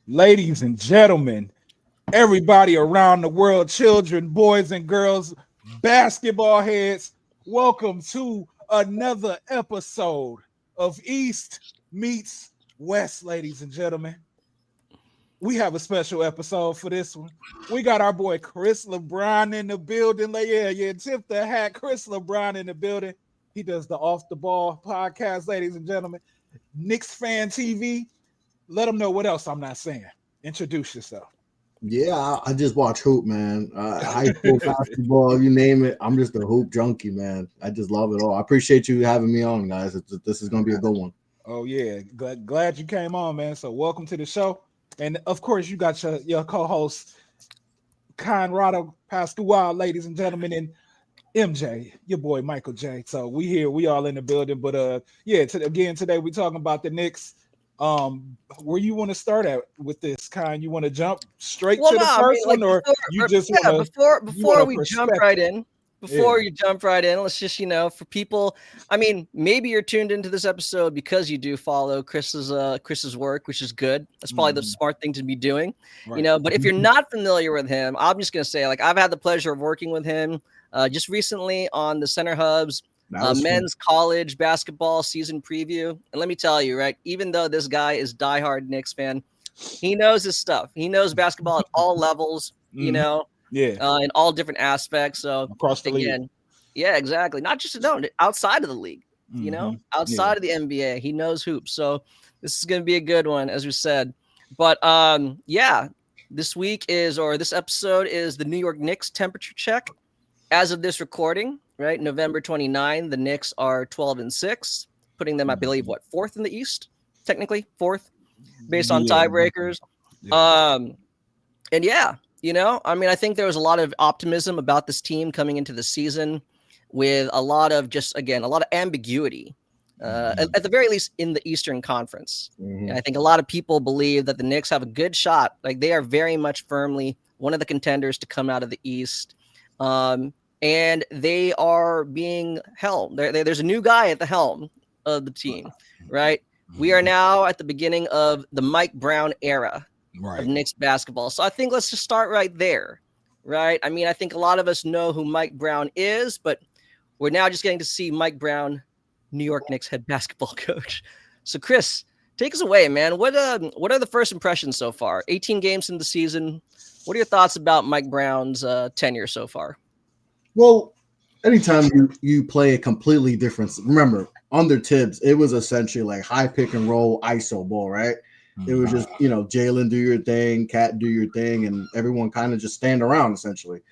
Ladies and gentlemen, everybody around the world, children, boys and girls, basketball heads, welcome to another episode of East Meets West, ladies and gentlemen. We have a special episode for this one. We got our boy Chris LeBron in the building. Yeah, tip the hat. Chris LeBron in the building. He does the Off the Ball podcast, ladies and gentlemen. Knicks Fan TV. Let them know what else I'm not saying. Introduce yourself. Yeah, I just watch hoop, man. High school basketball, you name it. I'm just a hoop junkie, man. I just love it all. I appreciate you having me on, guys. This is going to be a good one. Oh yeah, glad you came on, man. So welcome to the show, and of course you got your co-host Conrado Pascual, ladies and gentlemen, and MJ, your boy Michael J. So we all in the building. But today we talking about the Knicks. Where you want to start at with this kind? You want to jump straight to the first one, or you just want to before we jump right in? Before you jump right in, let's just, for people, maybe you're tuned into this episode because you do follow Chris's work, which is good. That's probably the smart thing to be doing, right. But if you're not familiar with him, I'm just going to say, I've had the pleasure of working with him just recently on the Center Hub's men's college basketball season preview. And let me tell you, right, even though this guy is diehard Knicks fan, he knows his stuff. He knows basketball at all levels, in all different aspects. So across the league. Yeah, exactly. Not just outside of the league, outside of the NBA, he knows hoops. So this is going to be a good one, as we said. But this episode is the New York Knicks temperature check. As of this recording, right, November 29, the Knicks are 12-6, putting them, I believe, fourth in the East, technically fourth, based on tiebreakers. I think there was a lot of optimism about this team coming into the season, with a lot of ambiguity, at the very least in the Eastern Conference. And I think a lot of people believe that the Knicks have a good shot. They are very much firmly one of the contenders to come out of the East. And they are being held. There's a new guy at the helm of the team, right? We are now at the beginning of the Mike Brown era of Knicks basketball. So I think let's just start right there, right? I think a lot of us know who Mike Brown is, but we're now just getting to see Mike Brown, New York Knicks head basketball coach. So Chris, take us away, man. What are the first impressions so far? 18 games in the season. What are your thoughts about Mike Brown's tenure so far? Well, anytime you play a completely different, remember, under Tibbs, it was essentially like high pick and roll ISO ball, right? It was just, Jalen, do your thing, Cat, do your thing, and everyone kind of just stand around, essentially.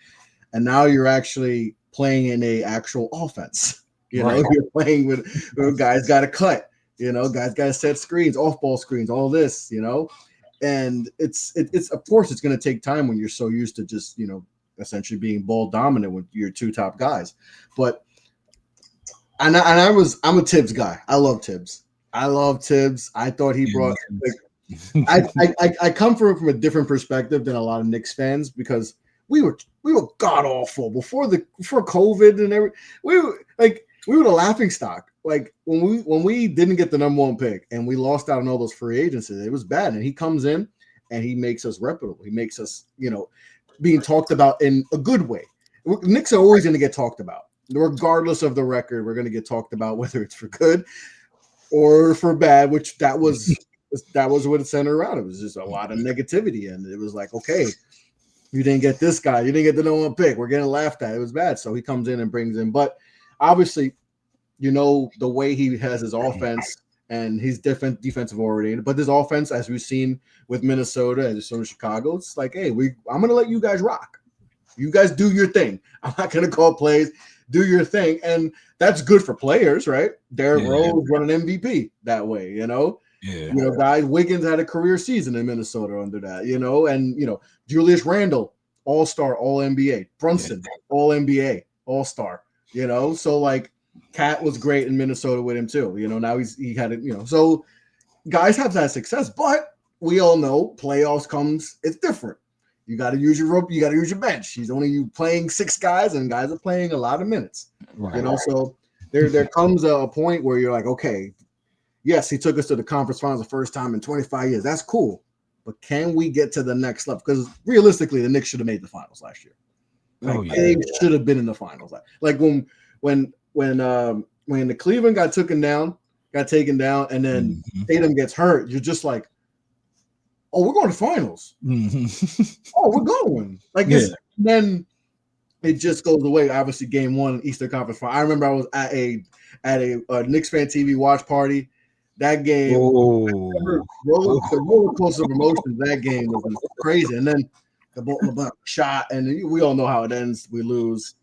And now you're actually playing in a actual offense. You're playing with guys got to cut, guys got to set screens, off-ball screens, all this, And it's of course, it's going to take time when you're so used to just, essentially being ball dominant with your two top guys. But I'm a Tibbs guy. I love Tibbs. I thought he brought I come from a different perspective than a lot of Knicks fans, because we were god awful before COVID and everything. We were the laughing stock. Like when we didn't get the number one pick and we lost out on all those free agencies, it was bad. And he comes in and he makes us reputable. He makes us, being talked about in a good way. Knicks are always going to get talked about, regardless of the record. We're going to get talked about, whether it's for good or for bad, which that was what it centered around. It was just a lot of negativity. And it was like, okay, you didn't get this guy. You didn't get the number one pick. We're getting laughed at. It was bad. So he comes in and brings in. But obviously, the way he has his offense, and he's different defensive oriented, but this offense, as we've seen with Minnesota and so Chicago, it's like, hey, I'm going to let you guys rock. You guys do your thing. I'm not going to call plays. Do your thing. And that's good for players, right? Derrick Rose won an MVP that way, guys, Wiggins had a career season in Minnesota under that, and, Julius Randle, all-star, all-NBA. Brunson, all-NBA, all-star, so like, Cat was great in Minnesota with him too. Now he had it, so guys have that success, but we all know playoffs comes, it's different. You got to use your rope, you got to use your bench. He's only playing 6 guys, and guys are playing a lot of minutes. So there comes a point where you're like, okay, yes, he took us to the conference finals the first time in 25 years. That's cool. but can we get to the next level? Because realistically, the Knicks should have made the finals last year. Like they should have been in the finals. Like when the Cleveland got taken down, and then Tatum gets hurt, you're just like, oh, we're going to finals. Oh, we're going. Like then it just goes away. Obviously, game one, Eastern Conference Final. I remember I was at a Knicks fan TV watch party. That game, the roller coaster of emotions. That game was crazy. And then the LeBron shot, and we all know how it ends. We lose,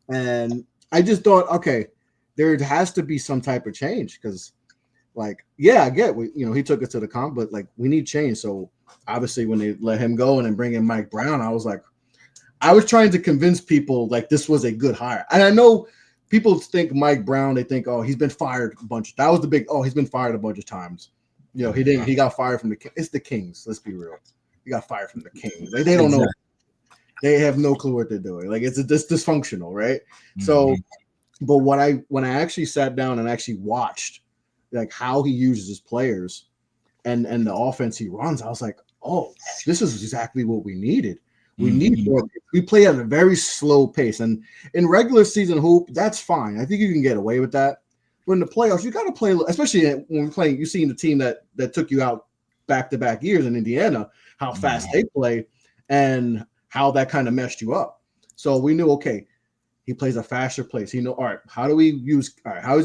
and I just thought, okay, there has to be some type of change because, like, yeah, I get he took us to the comp, but like we need change. So obviously, when they let him go and then bring in Mike Brown, I was like, I was trying to convince people like this was a good hire, and I know. People think Mike Brown, they think, oh, he's been fired a bunch. That was the big, he's been fired a bunch of times. He got fired from it's the Kings. Let's be real. He got fired from the Kings. Like, they don't know. They have no clue what they're doing. Like, it's dysfunctional, right? So, but when I actually sat down and actually watched like how he uses his players and the offense he runs, I was like, oh, this is exactly what we needed. We need more. We play at a very slow pace, and in regular season hoop, that's fine. I think you can get away with that. But in the playoffs, you got to play, especially when we're playing. You see the team that took you out back-to-back years in Indiana, how fast they play, and how that kind of messed you up. So we knew, okay, he plays a faster pace. All right, how is he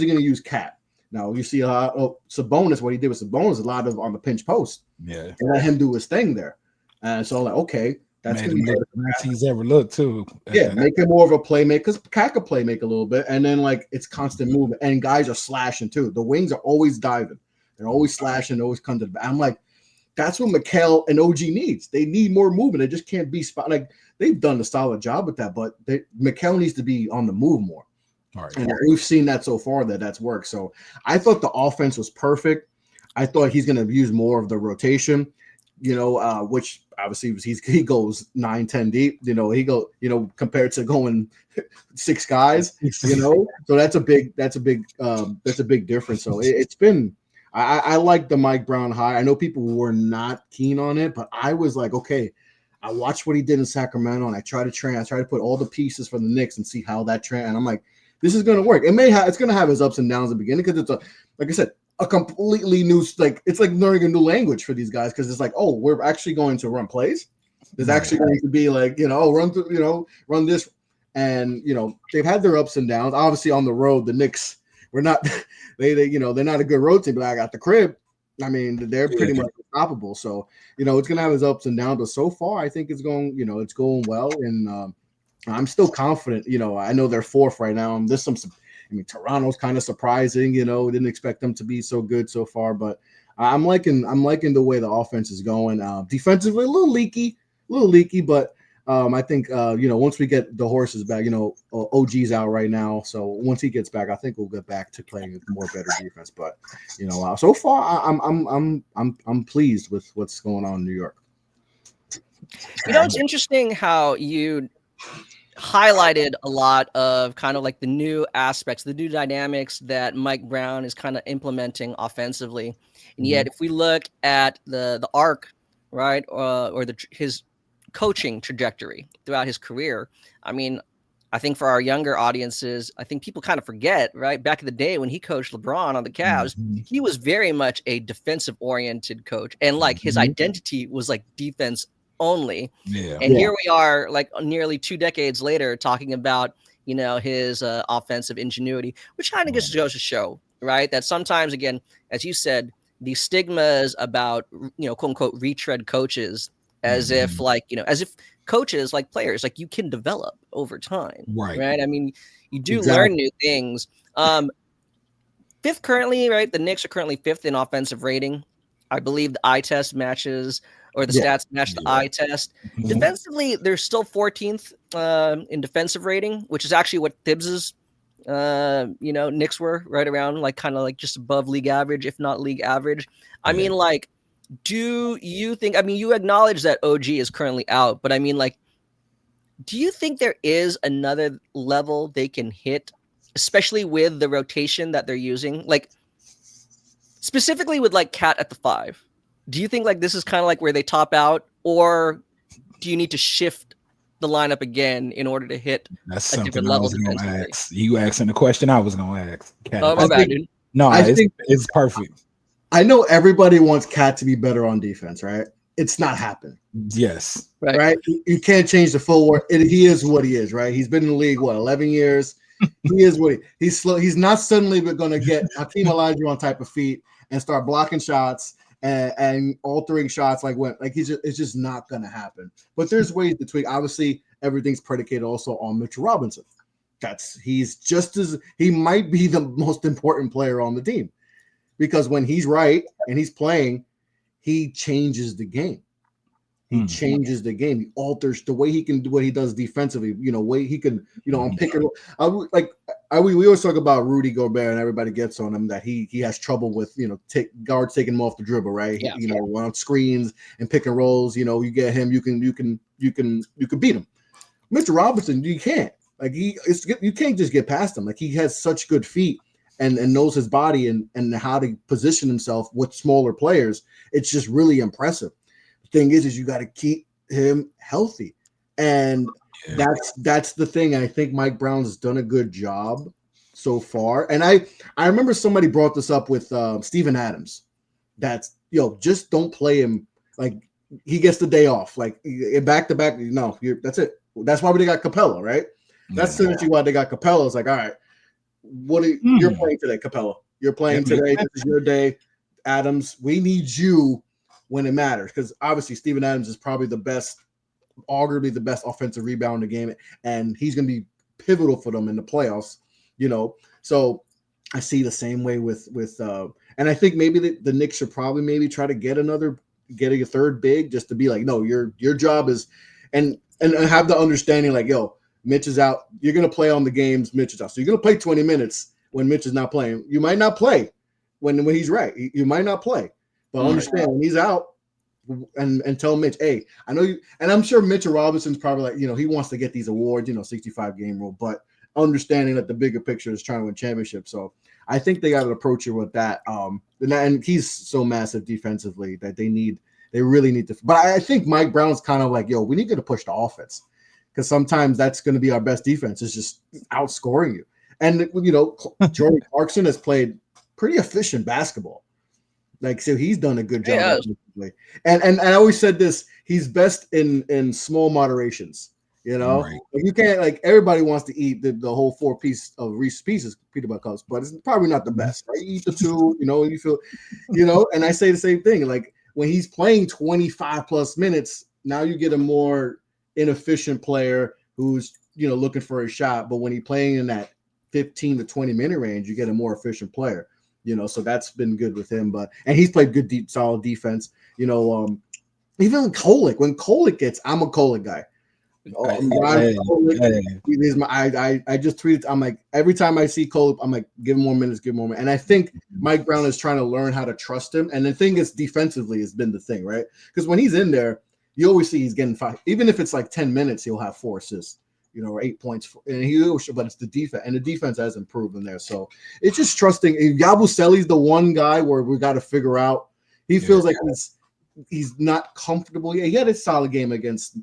going to use Cat? Now you see Sabonis. What he did with Sabonis, a lot of on the pinch post. Yeah, and let him do his thing there. And so like, okay. That's going to be the best he's ever looked too. Yeah, make him more of a playmaker because Cat could play make a little bit, and then like it's constant movement, and guys are slashing too. The wings are always diving, they're always slashing, always come to the back. I'm like, that's what Mikal and OG needs. They need more movement. They just can't be spot. Like they've done a solid job with that, but Mikal needs to be on the move more. All right, and we've seen that so far that's worked. So I thought the offense was perfect. I thought he's going to use more of the rotation. Which obviously he goes 9-10 deep, compared to going 6 guys, so that's a big difference. So it's been, I like the Mike Brown hire. I know people were not keen on it, but I was like, okay, I watched what he did in Sacramento and I try to put all the pieces for the Knicks and see how that and I'm like, this is going to work. It's going to have its ups and downs at the beginning because it's like I said, a completely new, like it's like learning a new language for these guys because it's like, oh, we're actually going to run plays. There's actually going to be like, run through, run this, and they've had their ups and downs. Obviously, on the road, the Knicks were not they're not a good road team. But I got the crib. I mean, they're pretty much unstoppable. So it's gonna have its ups and downs. But so far, I think it's going well, and I'm still confident. I know they're 4th right now. And there's some. I mean, Toronto's kind of surprising, didn't expect them to be so good so far, but I'm liking the way the offense is going. Defensively, a little leaky, but I think, once we get the horses back, OG's out right now. So once he gets back, I think we'll get back to playing more better defense. But, so far I'm pleased with what's going on in New York. It's interesting how you highlighted a lot of kind of like the new aspects, the new dynamics that Mike Brown is kind of implementing offensively. And yet, if we look at the arc, right, or his coaching trajectory throughout his career, I mean, I think for our younger audiences, I think people kind of forget, right? Back in the day when he coached LeBron on the Cavs, he was very much a defensive-oriented coach, and like his identity was like defense only. And here we are, like nearly 2 decades later, talking about his offensive ingenuity, which kind of just goes to show, right, that sometimes, again, as you said, the stigmas about quote unquote retread coaches, as if coaches, like players, like you can develop over time, right? I mean, you do learn new things. 5th currently, right? The Knicks are currently 5th in offensive rating. I believe the eye test matches, or the stats match the eye test. Defensively, they're still 14th in defensive rating, which is actually what Thibs's Knicks were, right around like kind of like just above league average, if not league average. I mean, like, do you think, I mean, you acknowledge that OG is currently out, but I mean, like, do you think there is another level they can hit, especially with the rotation that they're using? Like, specifically with like Cat at the 5. do you think like this is kind of like where they top out, or do you need to shift the lineup again in order to hit That's a something different I level was going to defensively? ask. You asking the question I was going to ask. Oh, my I bad, think dude. No, I think it's perfect. I know everybody wants Cat to be better on defense, right? It's not happening. Yes. Right? You can't change the full work. He is what he is, right? He's been in the league, 11 years? He is what he's slow. He's not suddenly going to get Hakeem Olajuwon type of feet and start blocking shots and altering shots it's just not going to happen. But there's ways to tweak. Obviously, everything's predicated also on Mitchell Robinson. He might be the most important player on the team because when he's right and he's playing, he changes the game. He changes the game. He alters the way he can do what he does defensively. Way he can, on pick and roll. We always talk about Rudy Gobert, and everybody gets on him that he has trouble with guards taking him off the dribble, right? Yeah. On screens and pick and rolls. You get him, you can beat him. Mitchell Robinson, you can't. You can't just get past him. Like he has such good feet and knows his body and how to position himself with smaller players. It's just really impressive. Thing is you got to keep him healthy, and that's the thing. And I think Mike Brown's done a good job so far. And I remember somebody brought this up with Steven Adams. That's just don't play him like he gets the day off, like back to back. No, that's it. That's why they got Capella, right? That's essentially why they got Capella. It's like, all right, you're playing today, Capella. You're playing today. This is your day, Adams. We need you when it matters, because obviously Steven Adams is probably arguably the best offensive rebounder in the game, and he's going to be pivotal for them in the playoffs. So I see the same way with and I think maybe the Knicks should probably maybe try to get a third big just to be like, no, your job is and have the understanding like, Mitch is out. You're going to play on the games Mitch is out. So you're going to play 20 minutes when Mitch is not playing. You might not play when he's right. You might not play. But understand when he's out and tell Mitch, hey, I know you, and I'm sure Mitchell Robinson's probably like, he wants to get these awards, 65 game rule, but understanding that the bigger picture is trying to win championships. So I think they got to approach it with that. And he's so massive defensively that they really need to. But I think Mike Brown's kind of like, we need to push the offense because sometimes that's going to be our best defense is just outscoring you. And, Jordan Clarkson has played pretty efficient basketball. So he's done a good job. And I always said this, he's best in small moderations, Right. You can't everybody wants to eat the whole 4 piece of Reese's Pieces peanut butter cups, but it's probably not the best, right? You eat the 2, you feel, and I say the same thing. Like when he's playing 25 plus minutes, now you get a more inefficient player who's, looking for a shot. But when he's playing in that 15 to 20 minute range, you get a more efficient player. So that's been good with him, and he's played good, deep, solid defense. Even Kolek, when Kolek I'm a Kolek guy. I just tweeted. I'm like, every time I see Kolek, I'm like, give him more minutes. And I think Mike Brown is trying to learn how to trust him. And the thing is, defensively has been the thing, right? Because when he's in there, you always see he's getting 5. Even if it's like 10 minutes, he'll have 4 assists. Or 8 points, but it's the defense, and the defense has improved in there. So it's just trusting. Yabusele's the one guy where we got to figure out. He feels like he's not comfortable. Yeah, he had a solid game against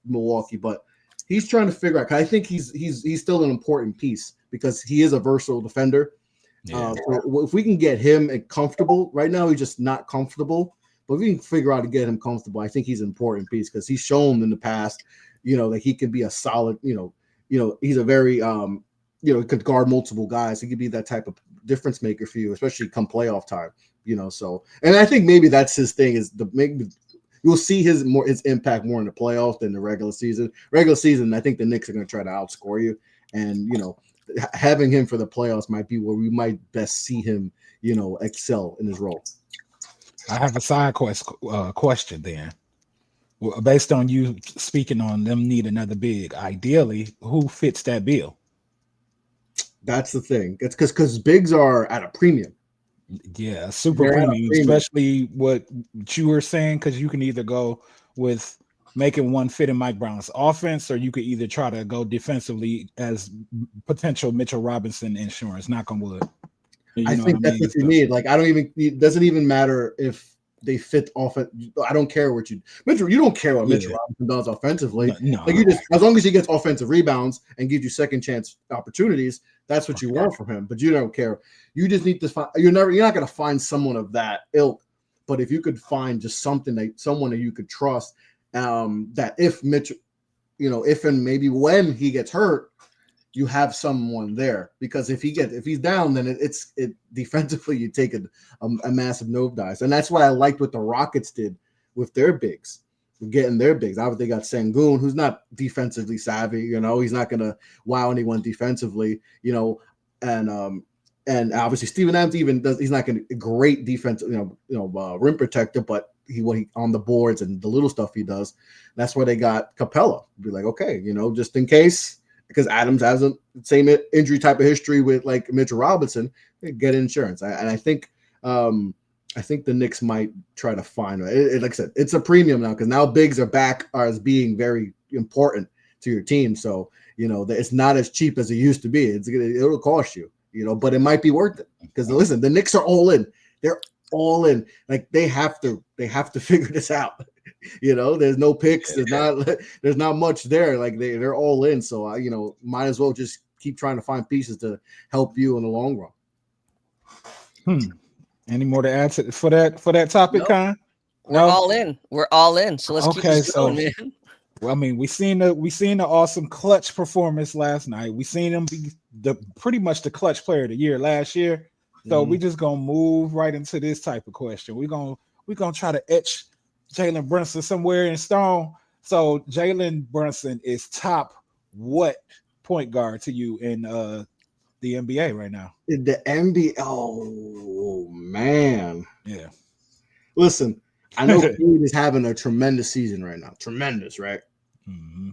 Milwaukee, but he's trying to figure out. 'Cause I think he's still an important piece because he is a versatile defender. So if we can get him comfortable, right now he's just not comfortable. But if we can figure out how to get him comfortable, I think he's an important piece because he's shown in the past. That he can be a solid, he's a very, could guard multiple guys. He could be that type of difference maker for you, especially come playoff time, so, and I think maybe that's his thing is maybe you'll see his impact more in the playoffs than the regular season. Regular season, I think the Knicks are going to try to outscore you. And, having him for the playoffs might be where we might best see him, excel in his role. I have a side question then. Well, based on you speaking on them need another big, ideally, who fits that bill? That's the thing. It's because bigs are at a premium. Yeah, super premium, especially what you were saying, because you can either go with making one fit in Mike Brown's offense, or you could either try to go defensively as potential Mitchell Robinson insurance. Knock on wood. I think that's what you need. Like, it doesn't even matter if they fit off. I don't care what Mitchell. You don't care what Mitchell Robinson does offensively. No. Like you just, as long as he gets offensive rebounds and gives you second chance opportunities, that's what you want from him. But you don't care. You just need to find. You're not going to find someone of that ilk. But if you could find just someone that you could trust, that if Mitchell, if and maybe when he gets hurt, you have someone there, because if he's down, then it defensively you take a massive nosedive. And that's why I liked what the Rockets did with their bigs, getting their bigs. Obviously, they got Sengun, who's not defensively savvy. He's not gonna wow anyone defensively. And obviously Steven Adams he's not gonna great defense. Rim protector, but he on the boards and the little stuff he does. That's why they got Capella. Be like, okay, just in case. Because Adams has the same injury type of history with like Mitchell Robinson, get insurance. I think the Knicks might try to find it. Like I said, it's a premium now because now bigs are back as being very important to your team. So it's not as cheap as it used to be. It'll cost you, but it might be worth it because listen, the Knicks are all in. They're all in. Like they have to figure this out. There's no picks. There's not much there. Like they're all in. So might as well just keep trying to find pieces to help you in the long run. Any more to add for that topic, Con? We're all in. We're all in. So let's keep this going, man. Well, I mean, we seen the awesome clutch performance last night. We seen him be pretty much the clutch player of the year last year. So we just gonna move right into this type of question. We're gonna try to etch Jalen Brunson somewhere in stone. So Jalen Brunson is top what point guard to you in the NBA right now? The NBA, oh man. Yeah. Listen, I know Cade is having a tremendous season right now. Tremendous, right? Mm-hmm.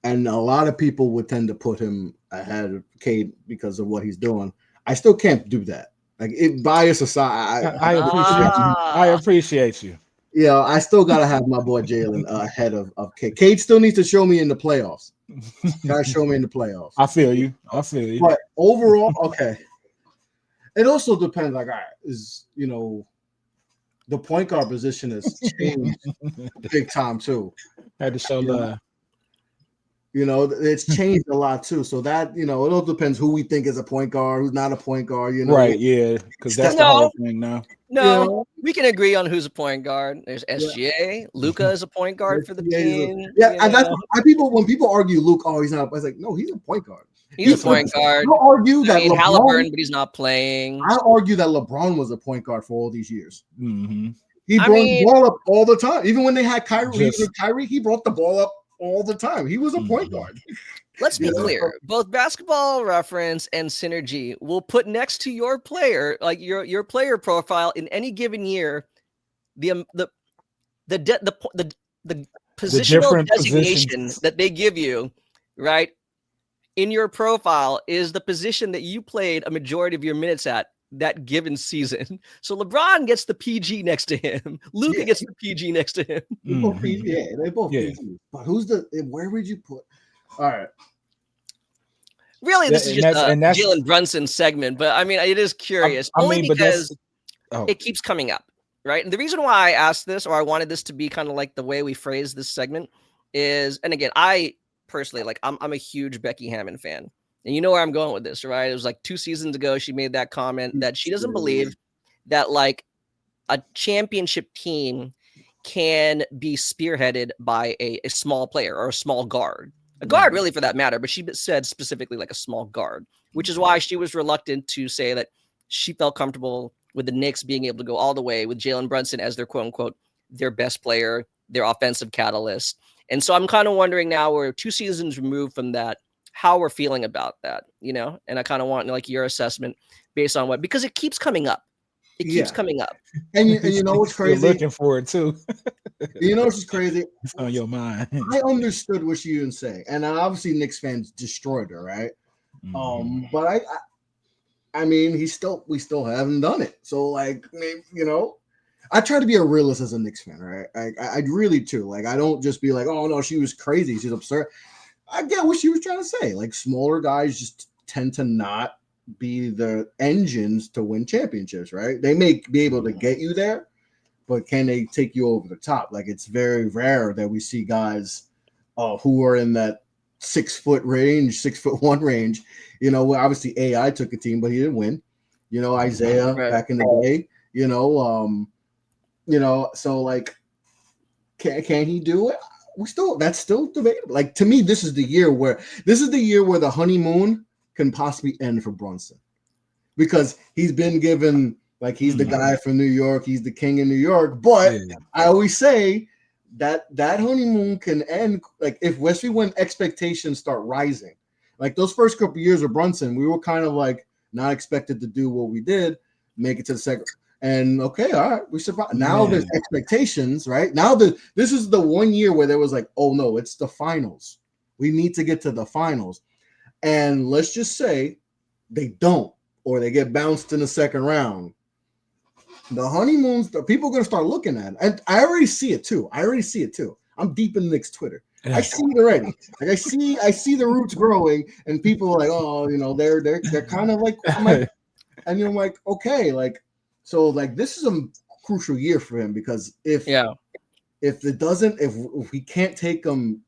And a lot of people would tend to put him ahead of Cade because of what he's doing. I still can't do that. Like bias aside, I appreciate you. Yeah, I still gotta have my boy Jalen ahead of Cade. Cade still needs to show me in the playoffs. Gotta show me in the playoffs. I feel you. But overall, okay. It also depends. Like, all right, the point guard position has changed big time too. Had to show love. It's changed a lot too. So that, it all depends who we think is a point guard, who's not a point guard, Right, yeah. Because that's the whole thing now. No, we can agree on who's a point guard. There's SGA. Luka is a point guard for the team. And that's why when people argue Luke, he's not. I was like, no, he's a point guard. He's a point guard. I'll argue that LeBron, Halliburton, but he's not playing. I argue that LeBron was a point guard for all these years. Mm-hmm. He brought the ball up all the time. Even when they had Kyrie, he brought the ball up all the time. He was a point guard. Let's be clear. Both Basketball Reference and Synergy will put next to your player, like your player profile in any given year, the positional designation that they give you, right? In your profile is the position that you played a majority of your minutes at that given season. So LeBron gets the PG next to him. Luka gets the PG next to him. They both PG. But where would you put? All right. Really, this is just a Jalen Brunson segment, but I mean, it is curious because it keeps coming up, right? And the reason why I asked this, or I wanted this to be kind of like the way we phrase this segment is, and again, I personally, I'm a huge Becky Hammon fan. And you know where I'm going with this, right? It was like 2 seasons ago, she made that comment that she doesn't believe that like a championship team can be spearheaded by a small player or a small guard. A guard, really, for that matter, but she said specifically like a small guard, which is why she was reluctant to say that she felt comfortable with the Knicks being able to go all the way with Jalen Brunson as their quote-unquote, their best player, their offensive catalyst. And so I'm kind of wondering now, we're 2 seasons removed from that, how we're feeling about that, and I kind of want like your assessment based on what, because it keeps coming up. It keeps coming up. And you know what's crazy? You're looking for it too. You know what's crazy? It's on your mind. I understood what she didn't say. And obviously Knicks fans destroyed her, right? Mm-hmm. But I mean, we still haven't done it. So like, I try to be a realist as a Knicks fan, right? I really too. Like, I don't just be like, oh no, she was crazy, she's absurd. I get what she was trying to say. Like, smaller guys just tend to not be the engines to win championships, right? They may be able to get you there, but can they take you over the top? Like, it's very rare that we see guys who are in that 6 foot range, 6'1" range. You know, obviously AI took a team, but he didn't win. You know, Isaiah back in the day. So like, can he do it? That's still debatable. Like, to me, this is the year where the honeymoon can possibly end for Brunson, because he's been given, like, he's the guy from New York, he's the king in New York. But I always say that honeymoon can end, like, if especially when expectations start rising. Like, those first couple of years of Brunson, we were kind of like not expected to do what we did, make it to the second. And okay, all right, we survived. Now there's expectations, right? Now this is the 1 year where there was like, oh no, it's the finals. We need to get to the finals. And let's just say they don't, or they get bounced in the second round. The honeymoons, the people are going to start looking at it. And I already see it too. I'm deep in Knicks Twitter. I see it already. Like, I see the roots growing, and people are like, oh, you know, they're kind of like, and you're like, okay, like, so like, this is a crucial year for him, because if we can't take them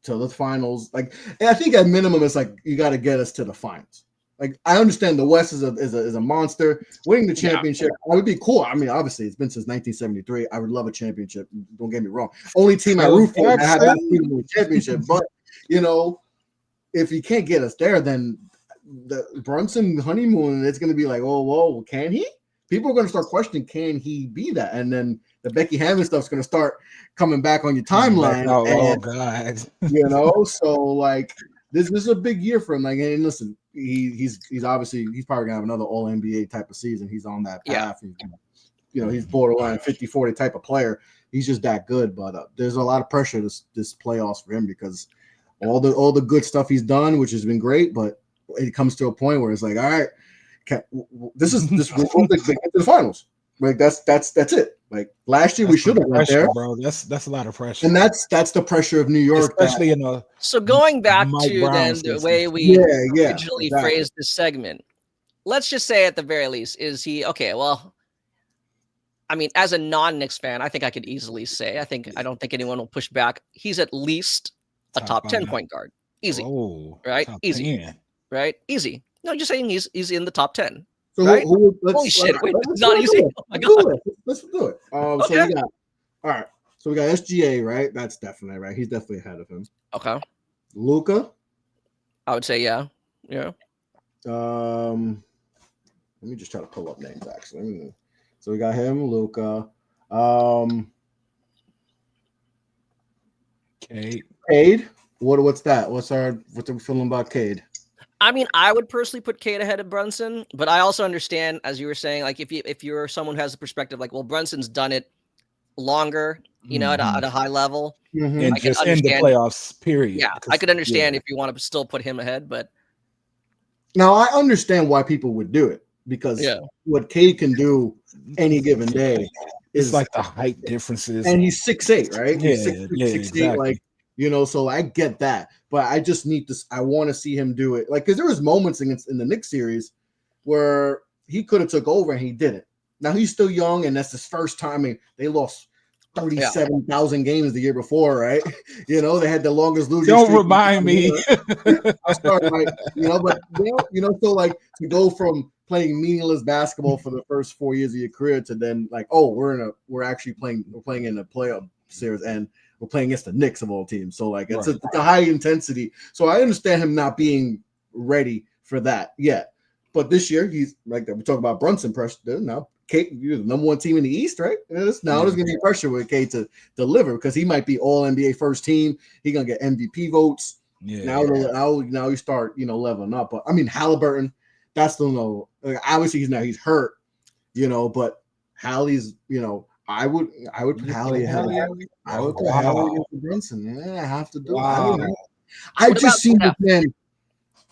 to the finals, like, and I think at minimum it's like, you got to get us to the finals. Like, I understand the West is a monster. Winning the championship would be cool. I mean, obviously it's been since 1973. I would love a championship. Don't get me wrong. Only team I root for, I have not seen a championship. But, you know, if you can't get us there, then the Brunson honeymoon, it's going to be like, oh, whoa, can he? People are going to start questioning, can he be that? And then the Becky Hammond stuff's going to start coming back on your timeline. Oh God. You know, so like, this is a big year for him. Like, and listen, he's obviously, he's probably gonna have another all NBA type of season. He's on that path. Yeah. He's borderline 50-40 type of player. He's just that good. But there's a lot of pressure this playoffs for him, because all the good stuff he's done, which has been great, but it comes to a point where it's like, all right, this we're going to get to the finals. Like, that's it. Like, last year we should have went there, bro. That's a lot of pressure, and that's the pressure of New York, especially in a. So going back to then the way we originally phrased this segment, let's just say at the very least, is he okay? Well, I mean, as a non-Knicks fan, I think I could easily say, I don't think anyone will push back. He's at least a top 10 point guard, easy, right? Easy, 10. Right? Easy. No, just saying he's in the top 10. So right? Holy shit! Wait, it's not easy. Oh my God. Let's do it. Okay. So we got, all right. So we got SGA, right? That's definitely right. He's definitely ahead of him. Okay. Luka, I would say yeah. Let me just try to pull up names actually. So we got him, Luka. Cade. What's that? What's our feeling about Cade? I mean, I would personally put Cade ahead of Brunson, but I also understand, as you were saying, like, if you're someone who has a perspective like, well, Brunson's done it longer, you know, at a high level, and just in the playoffs, period. Yeah, I could understand if you want to still put him ahead, but now I understand why people would do it, because what Cade can do any given day is like the height differences, and he's 6'8", right? Yeah, he's 6'8", exactly. Like, you know, so I get that, but I just need this. I want to see him do it, like, because there was moments in the Knicks series where he could have took over and he didn't. Now he's still young, and that's his first time. I mean, they lost 37,000 games the year before, right? You know, they had the longest losing. Don't remind me. I'll start like, you know, but you know, so like, to go from playing meaningless basketball for the first 4 years of your career to then like, oh, we're playing in a playoff series, and we're playing against the Knicks of all teams. So like, it's a high intensity. So I understand him not being ready for that yet. But this year, he's like, we talk about Brunson pressure. Now, Kate, you're the number one team in the East, right? Now there's going to be pressure with Kate to deliver, because he might be all NBA first team. He's going to get MVP votes. Now you start, you know, leveling up. But I mean, Halliburton, that's the no. Obviously, he's hurt, you know. But Hallie's, you know, I would put Hallie ahead. I would put Hallie against Brunson. Yeah, I have to do it. I just seen it then.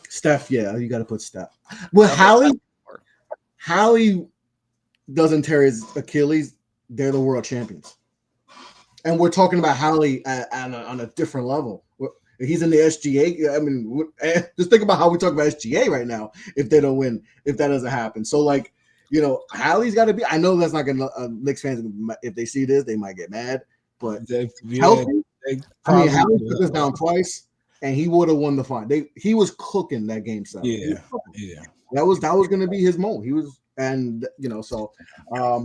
Steph, yeah, you got to put Steph. Well, Hallie doesn't tear his Achilles. They're the world champions, and we're talking about Hallie on a different level. He's in the SGA. I mean, just think about how we talk about SGA right now. If they don't win, if that doesn't happen, so like, You know, Hallie's got to be. I know that's not gonna. Knicks fans, if they see this, they might get mad. But healthy. I mean, Hallie took us down twice, and he would have won the fight. He was cooking that game 7. Yeah. That was going to be his moment. He was, and you know, so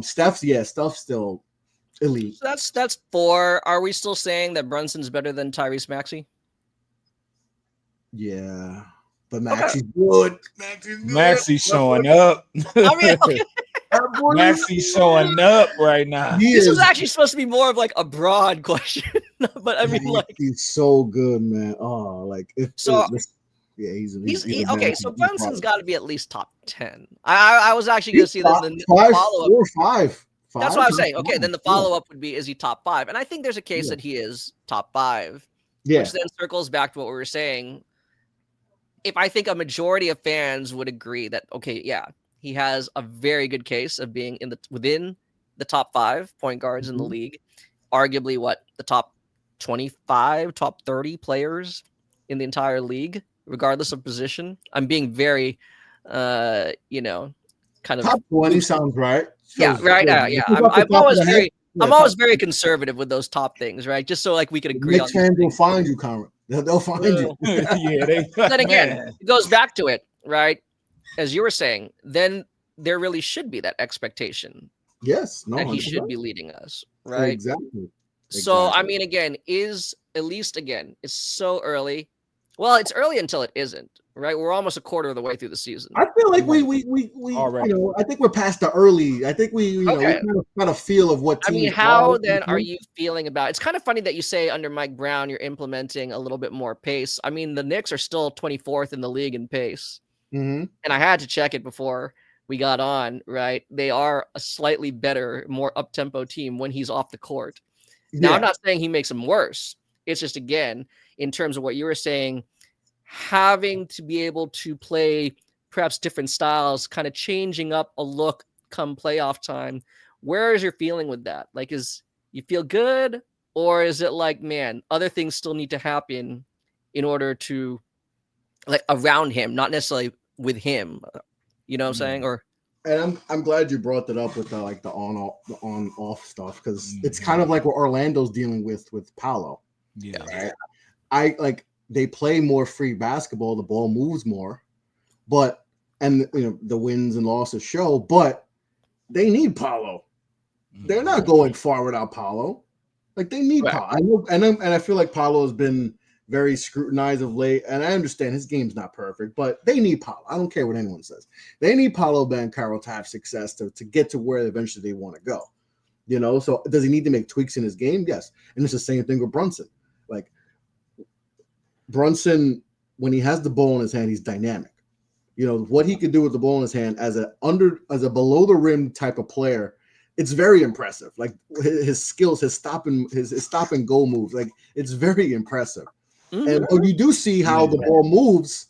Steph's still elite. So that's 4. Are we still saying that Brunson's better than Tyrese Maxey? Yeah, but Maxey's good. Maxey's showing up. I mean, okay. Maxey's showing up right now. This was actually supposed to be more of like a broad question, but I mean, like, he's so good, man. Oh, like he's okay. So Brunson's got to be at least top 10. I was actually going to see that the follow-up 4 or 5. That's what I'm saying. Okay, then the follow-up would be: is he top 5? And I think there's a case that he is top 5. Yeah, which then circles back to what we were saying. If I think a majority of fans would agree that, okay, yeah, he has a very good case of being within the top 5 point guards in the league, arguably the top 25, top 30 players in the entire league, regardless of position. I'm being very, kind of top 20 sounds right. Yeah, right. Yeah, I'm always very conservative with those top things, right? Just so like we could agree. Knicks fans will find you, Conrad. They'll find you. Yeah, then again, it goes back to it, right? As you were saying, then there really should be that expectation. Yes, that he should be leading us, right? Exactly. So I mean, again, it's so early. Well, it's early until it isn't, right? We're almost a quarter of the way through the season. I feel like we I think we're past the early. I think we kind of got a feel of what. I mean, how then are you feeling about? It's kind of funny that you say under Mike Brown you're implementing a little bit more pace. I mean, the Knicks are still 24th in the league in pace, and I had to check it before we got on. Right, they are a slightly better, more up-tempo team when he's off the court. Now, I'm not saying he makes them worse. It's just, again, in terms of what you were saying, having to be able to play perhaps different styles, kind of changing up a look come playoff time. Where is your feeling with that? Like, you feel good, or is it like, man, other things still need to happen in order to, like, around him, not necessarily with him? You know what I'm saying? Or and I'm glad you brought that up with the on off stuff, because it's kind of like what Orlando's dealing with Paolo. Yeah, right? I like they play more free basketball. The ball moves more, but the wins and losses show. But they need Paolo. They're not going far without Paolo. Like they need Paolo. I know, and I feel like Paolo has been very scrutinized of late. And I understand his game's not perfect, but they need Paolo. I don't care what anyone says. They need Paolo Banchero to have success to get to where eventually they want to go. You know, so does he need to make tweaks in his game? Yes. And it's the same thing with Brunson. Like Brunson, when he has the ball in his hand, he's dynamic. You know, what he could do with the ball in his hand as a below the rim type of player, it's very impressive. Like his skills, his stop and go moves, like it's very impressive. And you do see how the ball moves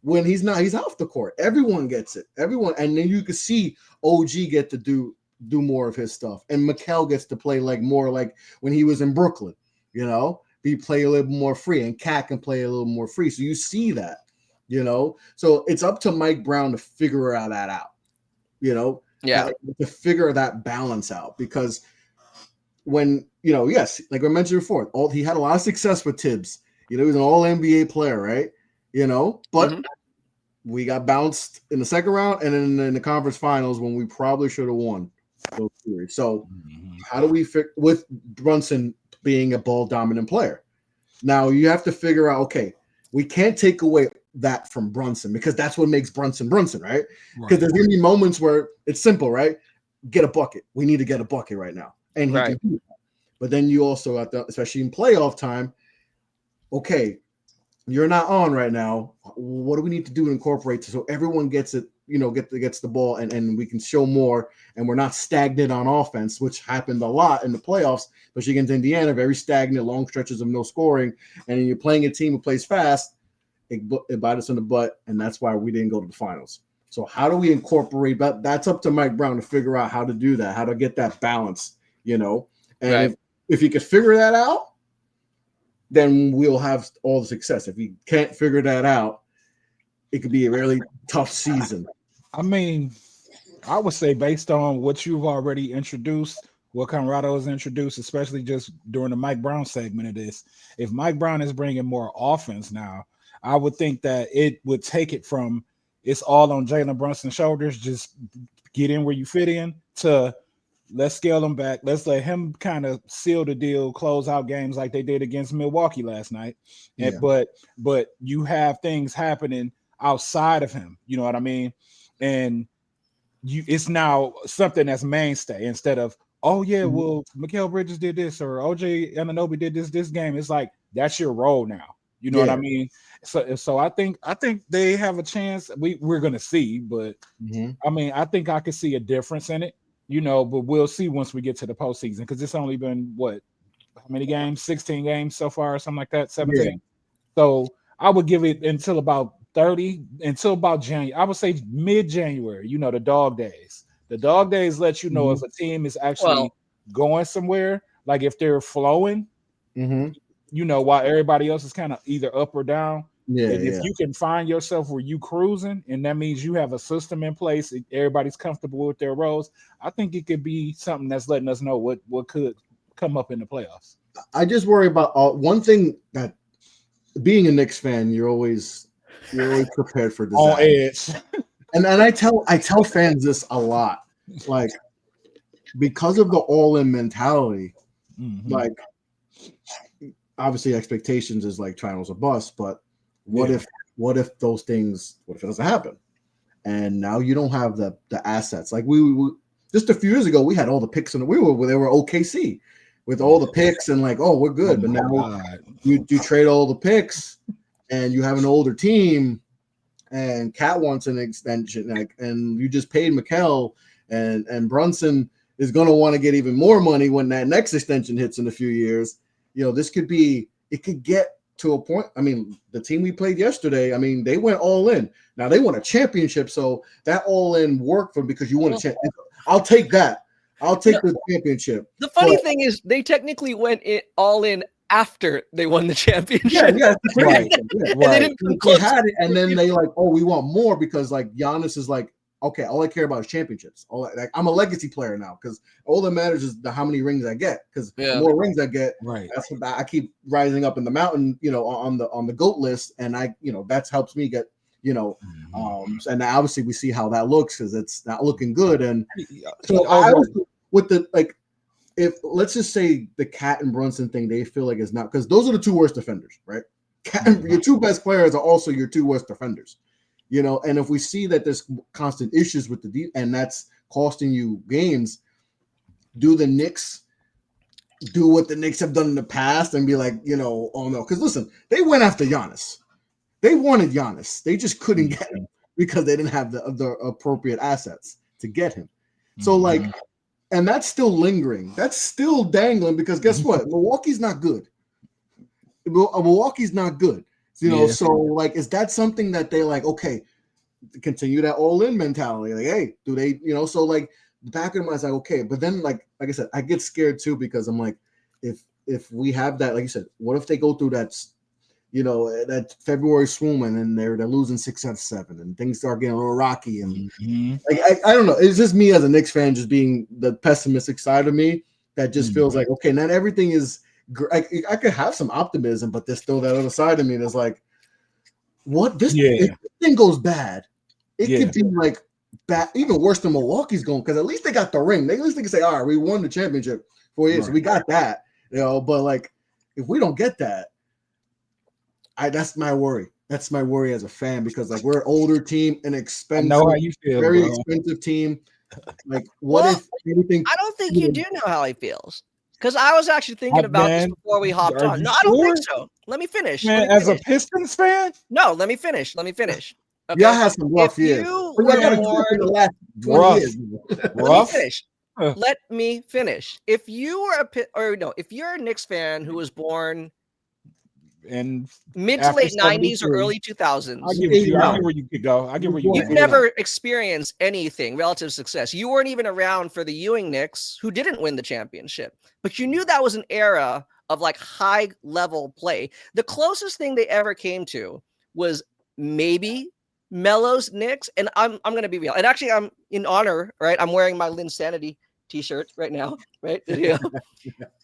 when he's off the court. Everyone gets it. Everyone, and then you can see OG get to do more of his stuff, and Mikal gets to play like more like when he was in Brooklyn. You know, he play a little more free, and Cat can play a little more free. So you see that. You know, so it's up to Mike Brown to figure that out. You know, to figure that balance out, because when yes, like I mentioned before, he had a lot of success with Tibbs. You know, he was an all-NBA player, right? You know, but we got bounced in the second round and then in the conference finals when we probably should have won those series. So how do we fit with Brunson being a ball-dominant player? Now you have to figure out, okay, we can't take away that from Brunson, because that's what makes Brunson, right? Because there's going to be moments where it's simple, right? Get a bucket. We need to get a bucket right now. And he can do that. But then you also have to, especially in playoff time, okay, you're not on right now. What do we need to do to incorporate so everyone gets it, gets the ball and we can show more, and we're not stagnant on offense, which happened a lot in the playoffs, especially against Indiana, very stagnant, long stretches of no scoring. And then you're playing a team who plays fast, it bite us in the butt, and that's why we didn't go to the finals. So how do we incorporate that? That's up to Mike Brown to figure out how to do that, how to get that balance, And if he could figure that out, then we'll have all the success. If he can't figure that out, it could be a really tough season. I mean, I would say based on what you've already introduced, what Conrado has introduced, especially just during the Mike Brown segment of this, if Mike Brown is bringing more offense now, I would think that it would take it from it's all on Jalen Brunson's shoulders, just get in where you fit in, to let's scale him back. Let's let him kind of seal the deal, close out games like they did against Milwaukee last night. Yeah. But you have things happening outside of him. You know what I mean? And it's now something that's mainstay instead of, oh yeah, well, Mikal Bridges did this or OJ Anunoby did this game. It's like that's your role now. You know what I mean? So I think they have a chance. We're gonna see, but I mean, I think I could see a difference in it, but we'll see once we get to the postseason, because it's only been how many games? 16 games so far, or something like that, 17. Yeah. So I would give it until about January. I would say mid-January, the dog days. The dog days let you know if a team is actually going somewhere, like if they're flowing, while everybody else is kind of either up or down. Yeah, and if you can find yourself where you cruising, and that means you have a system in place, everybody's comfortable with their roles, I think it could be something that's letting us know what could come up in the playoffs. I just worry about one thing, that being a Knicks fan, you're always prepared for disaster. On edge. and I tell fans this a lot, like, because of the all-in mentality, like, obviously expectations is like triangles or bust, but what if those things, what if it doesn't happen? And now you don't have the assets. Like we just a few years ago, we had all the picks and they were OKC with all the picks and like, oh, we're good. But now you trade all the picks and you have an older team and Cat wants an extension, and you just paid Mikal, and Brunson is going to want to get even more money when that next extension hits in a few years. This could get to a point. I mean, the team we played yesterday, I mean, they went all in. Now they won a championship, so that all in worked for them because you won a championship. I'll take that. I'll take the championship. The funny thing is, they technically went all in after they won the championship. Yeah, right. And they didn't they had it, and then they like, oh, we want more, because like Giannis is like, okay, all I care about is championships. I'm a legacy player now, because all that matters is how many rings I get. Because the more rings I get, that's what I keep rising up in the mountain, on the GOAT list, and that helps me get, and obviously we see how that looks, because it's not looking good. And so I was with the if let's just say the Cat and Brunson thing, they feel like it's not, because those are the two worst defenders, right? Your two best players are also your two worst defenders. And if we see that there's constant issues with the and that's costing you games, do the Knicks do what the Knicks have done in the past and be like, oh no? Because listen, they went after Giannis. They wanted Giannis. They just couldn't get him because they didn't have the appropriate assets to get him. So like, and that's still lingering. That's still dangling, because guess what? Milwaukee's not good. Milwaukee's not good. So like, is that something that they like, okay, continue that all-in mentality? Like, hey, do they, so like the back of my mind's like, okay, but then like I said, I get scared too, because I'm like, if we have that, like you said, what if they go through that, that February swoon, and then they're losing 6 out of 7 and things start getting a little rocky, and like I don't know, it's just me as a Knicks fan just being the pessimistic side of me that just feels like, okay, not everything is. I could have some optimism, but there's still that other side of me that's like, what if this thing goes bad, it could be like bad, even worse than Milwaukee's going, because at least they got the ring. At least they can say, all right, we won the championship 4 years, so we got that, but like, if we don't get that, that's my worry. That's my worry as a fan, because like, we're an older team, an expensive, I know how you feel, very bro. expensive team. Like, what if anything? I don't think you do know how he feels. Because I was actually thinking about this before we hopped on. No, I don't think so. Let me finish. Man, as a Pistons fan? No, let me finish. Okay? Yeah, I had some rough years. Let me finish. If you were if you're a Knicks fan who was born in mid to late 90s or early 2000s, I get where you could go. You've never experienced anything relative success. You weren't even around for the Ewing Knicks, who didn't win the championship, but you knew that was an era of like high level play. The closest thing they ever came to was maybe Melo's Knicks, and I'm gonna be real. And actually, I'm in honor, right? I'm wearing my Linsanity t-shirt right now, right?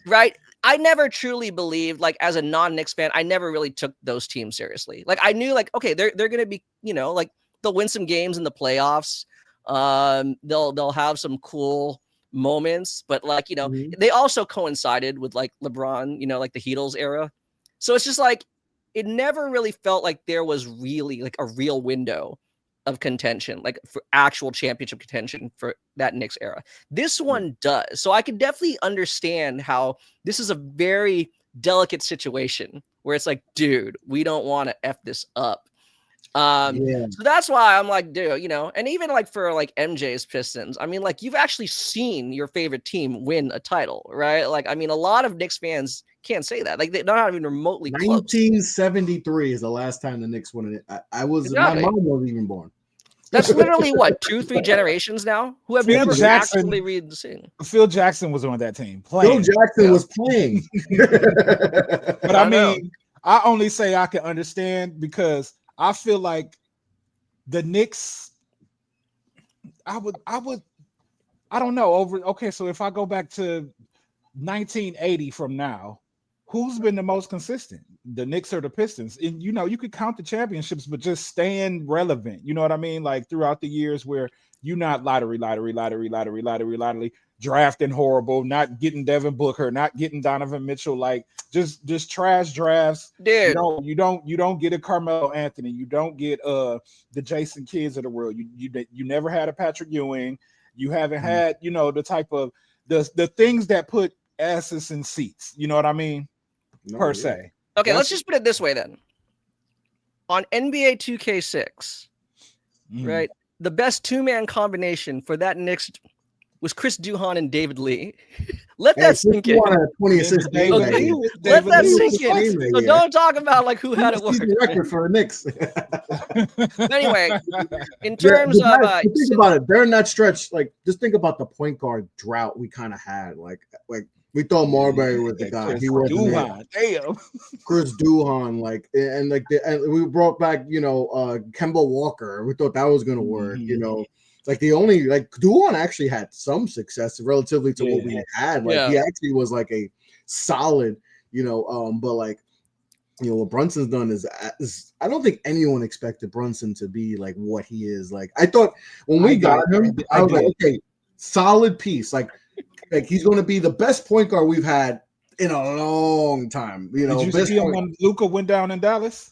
Right. I never truly believed, like, as a non-Knicks fan, I never really took those teams seriously. Like, I knew, like, okay, they're gonna be, like, they'll win some games in the playoffs. They'll have some cool moments, but like, they also coincided with like LeBron, like the Heatles era. So it's just like it never really felt like there was really like a real window of contention, like for actual championship contention for that Knicks era. This one does. So I could definitely understand how this is a very delicate situation where it's like, dude, we don't want to F this up. So that's why I'm like, dude, and even like for like MJ's Pistons, I mean, like you've actually seen your favorite team win a title, right? Like, I mean, a lot of Knicks fans can't say that. Like they're not even remotely close. 1973 is the last time the Knicks won it. My mom wasn't even born. That's literally what 2-3 generations now who have never actually read the scene. Phil Jackson was on that team playing. Phil Jackson was playing. But I mean, I only say I can understand because I feel like the Knicks, I don't know, okay, so if I go back to 1980 from now, who's been the most consistent? The Knicks or the Pistons? And you could count the championships, but just staying relevant. You know what I mean? Like throughout the years where you're not lottery, drafting horrible, not getting Devin Booker, not getting Donovan Mitchell, like just trash drafts. Dude. You don't get a Carmelo Anthony, you don't get the Jason Kidds of the world. You never had a Patrick Ewing. You haven't had, the type of the things that put asses in seats. You know what I mean? Per se. Okay, let's just put it this way then. On NBA 2K6, right? The best two-man combination for that Knicks was Chris Duhon and David Lee. Let that sink in. Let that sink in. So don't talk about like who had it work. Record for the Knicks. Anyway, in terms of think about it, during that stretch, like just think about the point guard drought we kind of had. Like we thought Marbury was the guy. He was damn. Chris Duhon, and we brought back, Kemba Walker. We thought that was gonna work, Like the only Duhon actually had some success relatively to what we had. Like he actually was like a solid, but like what Brunson's done is I don't think anyone expected Brunson to be like what he is. Like I thought when we got him, I was like, okay, solid piece. Like he's going to be the best point guard we've had in a long time. Did you see him when Luka went down in Dallas?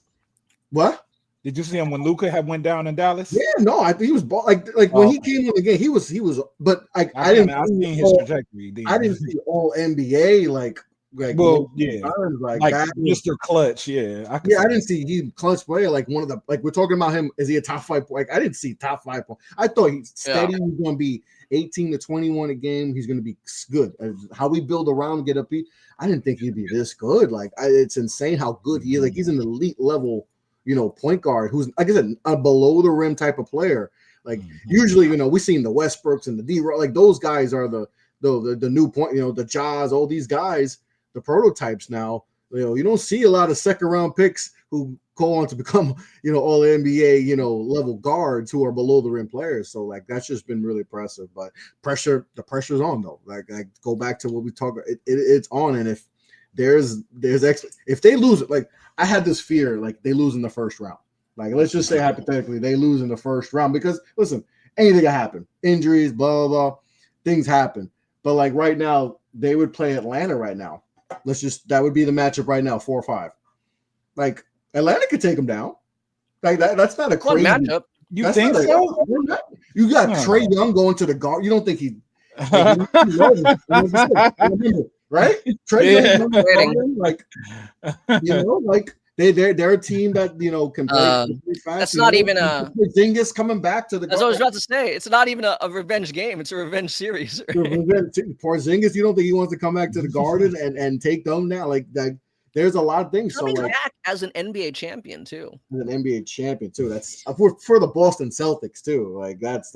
What? Did you see him when Luka had went down in Dallas? Yeah, no, I think he was when he came in the game, he was. But I didn't see his trajectory. I didn't see all NBA like Mr. Clutch. I didn't see he clutch player like one of the we're talking about him. Is he a top 5? Like I didn't see top 5. I thought he's steady. He's going to be 18 to 21 a game. He's going to be good. How we build around, get up. I didn't think he'd be this good. Like it's insane how good he is. Like he's an elite level, point guard who's, like I said, a below the rim type of player. Like usually, we've seen the Westbrooks and the D-Rock. Like those guys are the new point. The Jaws. All these guys, the prototypes now. You don't see a lot of second round picks who go on to become, all NBA, level guards who are below the rim players. So like that's just been really impressive. But the pressure's on though. Like go back to what we talked about. It's on, and if if they lose it, like I had this fear, like they lose in the first round. Like let's just say hypothetically they lose in the first round because listen, anything can happen, injuries, blah blah blah, things happen. But like right now, they would play Atlanta right now. That would be the matchup right now, 4 or 5. Like Atlanta could take them down. Like that's not a crazy matchup. You think so? You got Trae Young going to the guard. You don't think he right? Trae Young, like they're a team that can play fast. That's not even a Porzingis coming back to the. That's what I was about to say. It's not even a revenge game. It's a revenge series. Porzingis, you don't think he wants to come back to the Garden and take them now? Like there's a lot of things. Coming back as an NBA champion too. As an NBA champion too. That's for the Boston Celtics too. Like that's.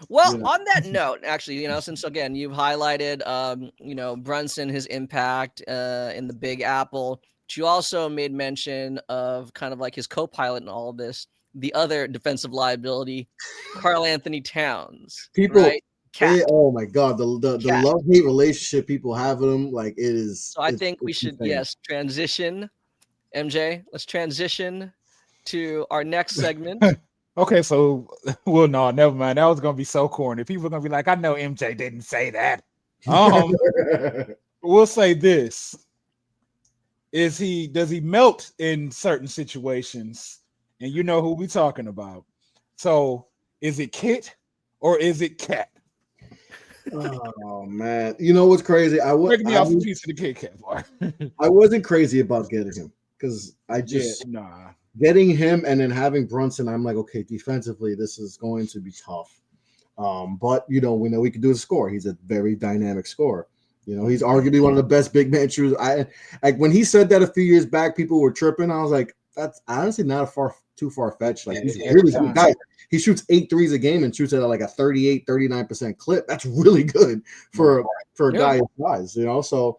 Well, on that note, actually, since again you've highlighted, Brunson, his impact in the Big Apple, but you also made mention of kind of like his co-pilot in all of this, the other defensive liability, Karl Anthony Towns. People, right? Cat. oh my god, the Cat. love hate relationship people have with him, like it is. So I think we it's should insane. transition. MJ, let's transition to our next segment. Okay, so well, no, never mind. That was gonna be so corny. People are gonna be like, I know MJ didn't say that. We'll say this. Does he melt in certain situations? And you know who we talking about. So is it Kit or is it Cat? Oh man, you know what's crazy? Break me off a piece of the Kit Kat, boy. I wasn't crazy about getting him because I just getting him and then having Brunson. I'm like, okay, defensively, this is going to be tough. But we know we can do a score. He's a very dynamic scorer. He's arguably one of the best big man shooters. Like when he said that a few years back, people were tripping. I was like, that's honestly not too far fetched. Like he's a really good guy. He shoots 8 threes a game and shoots at like a 38-39% clip. That's really good for a guy his size, So,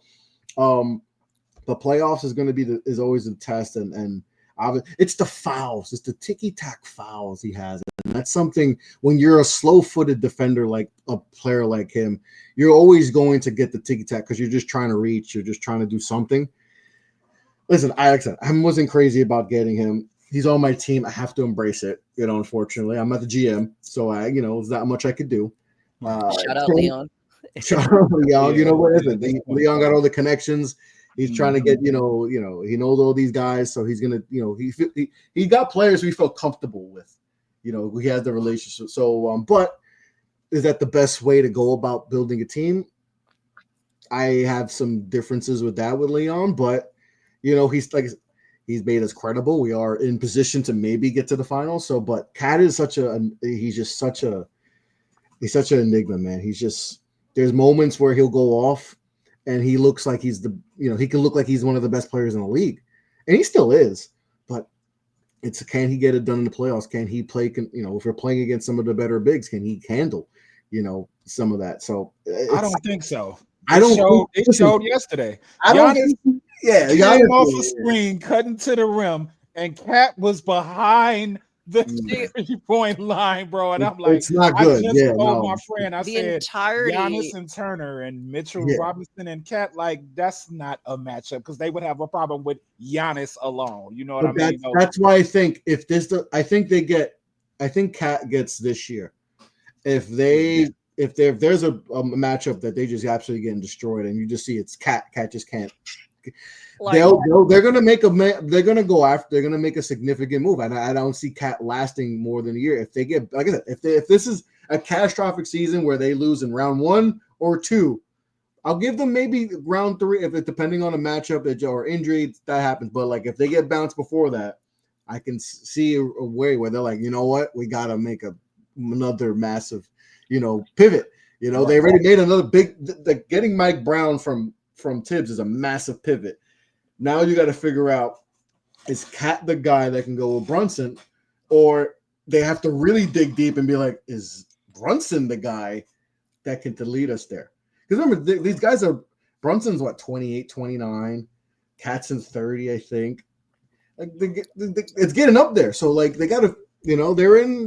the playoffs is going to be is always a test, and it's the fouls, it's the ticky-tack fouls he has, and that's something when you're a slow-footed defender like a player like him, you're always going to get the ticky-tack because you're just trying to reach, you're just trying to do something. Listen, I wasn't crazy about getting him. He's on my team. I have to embrace it. Unfortunately, I'm not the GM, so there's not much I could do. Shout out Leon. Shout out Leon. You know what is it? Leon got all the connections. He's trying to get, he knows all these guys, so he's gonna, he got players we felt comfortable with. We had the relationship. So, but is that the best way to go about building a team? I have some differences with that with Leon, but he's made us credible. We are in position to maybe get to the finals. So, but Cat is he's such an enigma, man. There's moments where he'll go off and he looks like he can look like he's one of the best players in the league. And he still is, but can he get it done in the playoffs? Can he play, if we're playing against some of the better bigs, can he handle, some of that? So I don't think so. It showed yesterday. Came off a screen, cutting to the rim, and Cat was behind the 3-point line, bro. And I'm like, it's not good. I just told my friend, I said, entirety... Giannis and Turner and Mitchell Robinson and Cat, like that's not a matchup because they would have a problem with Giannis alone. You know what I mean? That's why I think I think Cat gets this year. If there's a matchup that they just absolutely getting destroyed, and you just see it's Cat just can't. They're gonna make they're gonna make a significant move, and I don't see Cat lasting more than a year. If they get, like I said, if this is a catastrophic season where they lose in round 1 or 2, I'll give them maybe round 3 if it depending on a matchup or injury that happens. But like if they get bounced before that, I can see a way where they're like, you know what, we gotta make another massive, pivot. They already made another big. Getting Mike Brown from Tibbs is a massive pivot. Now you got to figure out, is Cat the guy that can go with Brunson, or they have to really dig deep and be like, is Brunson the guy that can lead us there? Because remember, these guys Brunson's 28, 29, Cat's in 30, I think. Like it's getting up there. So like they got to, they're in.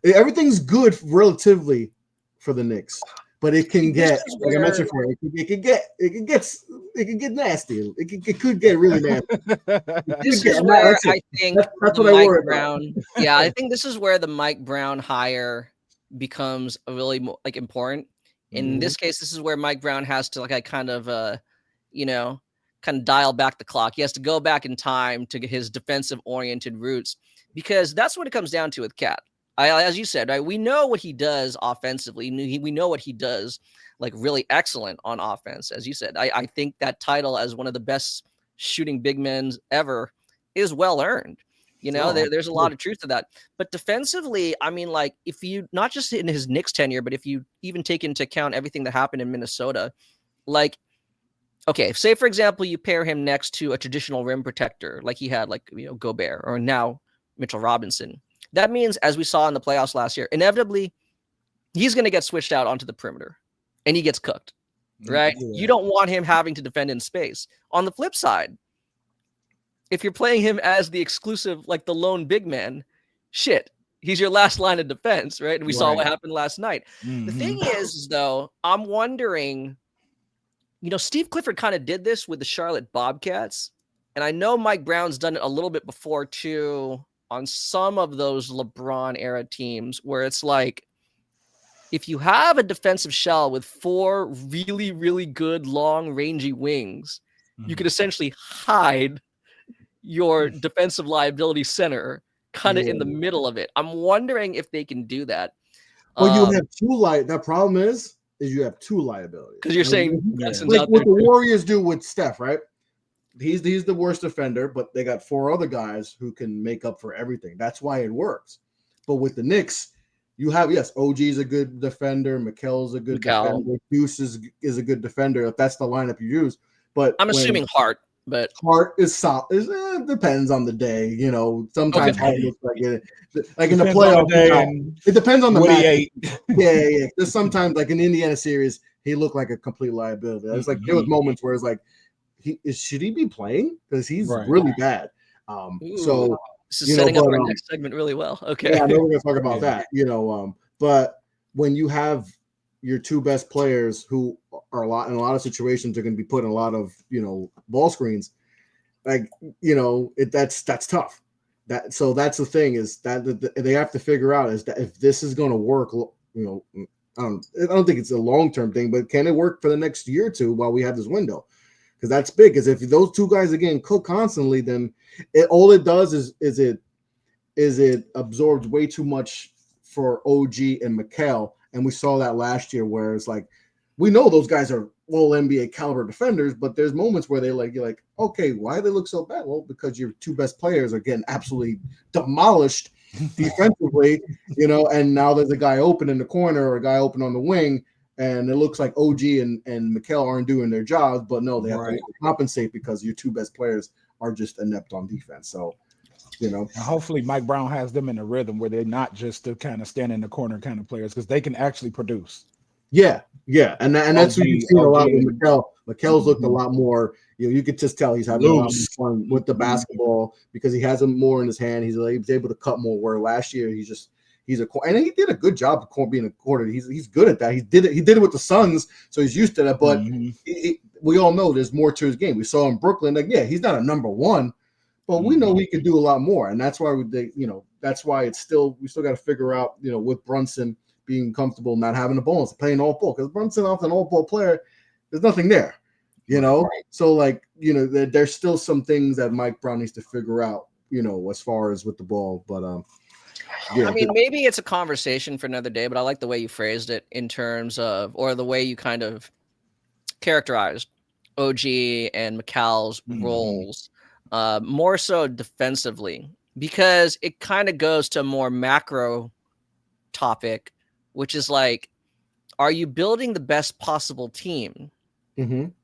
Everything's good relatively for the Knicks. But it can get, like I mentioned before, it can get nasty. It could get really nasty. This is where I think that's what Mike Brown. Yeah, I think this is where the Mike Brown hire becomes really important. In this case, this is where Mike Brown has to kind of dial back the clock. He has to go back in time to get his defensive oriented roots, because that's what it comes down to with Cat. As you said, right, we know what he does offensively. We know what he does really excellent on offense. As you said, I think that title as one of the best shooting big men ever is well earned. There's a lot of truth to that. But defensively, I mean, if you not just in his Knicks tenure, but if you even take into account everything that happened in Minnesota, okay, say for example, you pair him next to a traditional rim protector like he had, Gobert, or now Mitchell Robinson. That means, as we saw in the playoffs last year, inevitably, he's going to get switched out onto the perimeter, and he gets cooked, right? Yeah. You don't want him having to defend in space. On the flip side, if you're playing him as the exclusive, the lone big man, shit, he's your last line of defense, right? And we saw what happened last night. Mm-hmm. The thing is, though, I'm wondering, Steve Clifford kind of did this with the Charlotte Bobcats. And I know Mike Brown's done it a little bit before, too, on some of those LeBron era teams where it's like, if you have a defensive shell with 4 really, really good long rangy wings, you could essentially hide your defensive liability center kind of in the middle of it. I'm wondering if they can do that. Well, you have two the problem is you have 2 liabilities. Because you're saying Brunson's like out what there the Warriors do with Steph, right? He's the worst defender, but they got 4 other guys who can make up for everything. That's why it works. But with the Knicks, you have, yes, OG's a good defender, Mikel's a good defender, Deuce is a good defender if that's the lineup you use. But I'm assuming Hart, but Hart is solid. Depends on the day, Sometimes Hart looks like it. Like in the playoffs, it depends on the match. Yeah. There's sometimes like in the Indiana series, he looked like a complete liability. It's like there was moments where it's like, should he be playing? Because he's really bad. So this is setting up our next segment really well. Okay. Yeah, I know we're gonna talk about that. But when you have your 2 best players who are in a lot of situations are going to be put in a lot of ball screens, like that's tough. So that's the thing is that they have to figure out is that if this is going to work, I don't think it's a long-term thing, but can it work for the next year or 2 while we have this window? Because that's big. Because if those 2 guys again cook constantly, then all it does is it absorbs way too much for OG and Mikel. And we saw that last year where it's like, we know those guys are all NBA caliber defenders, but there's moments where you're like, okay, why do they look so bad? Well, because your 2 best players are getting absolutely demolished defensively, and now there's a guy open in the corner or a guy open on the wing, and it looks like OG and Mikel aren't doing their jobs, but no, they have to compensate because your 2 best players are just inept on defense. So, And hopefully Mike Brown has them in a rhythm where they're not just the kind of stand in the corner kind of players, because they can actually produce. Yeah, and that's what you've seen a lot with Mikel. Mikel's looked a lot more. You could just tell he's having a lot more fun with the basketball because he has him more in his hand. He's able to cut more. Where last year he's and he did a good job of being a quarter. He's good at that. He did it with the Suns, so he's used to that. But we all know there's more to his game. We saw in Brooklyn, he's not a number 1. But we know he could do a lot more, and that's why that's why we still got to figure out, with Brunson being comfortable not having the ball, playing all ball, because Brunson off an all ball player, there's nothing there, So there's still some things that Mike Brown needs to figure out, as far as with the ball. But I mean, maybe it's a conversation for another day. But I like the way you phrased it in terms of, or the way you kind of characterized OG and Mikel's roles. More so defensively, because it kind of goes to a more macro topic, which is like, are you building the best possible team,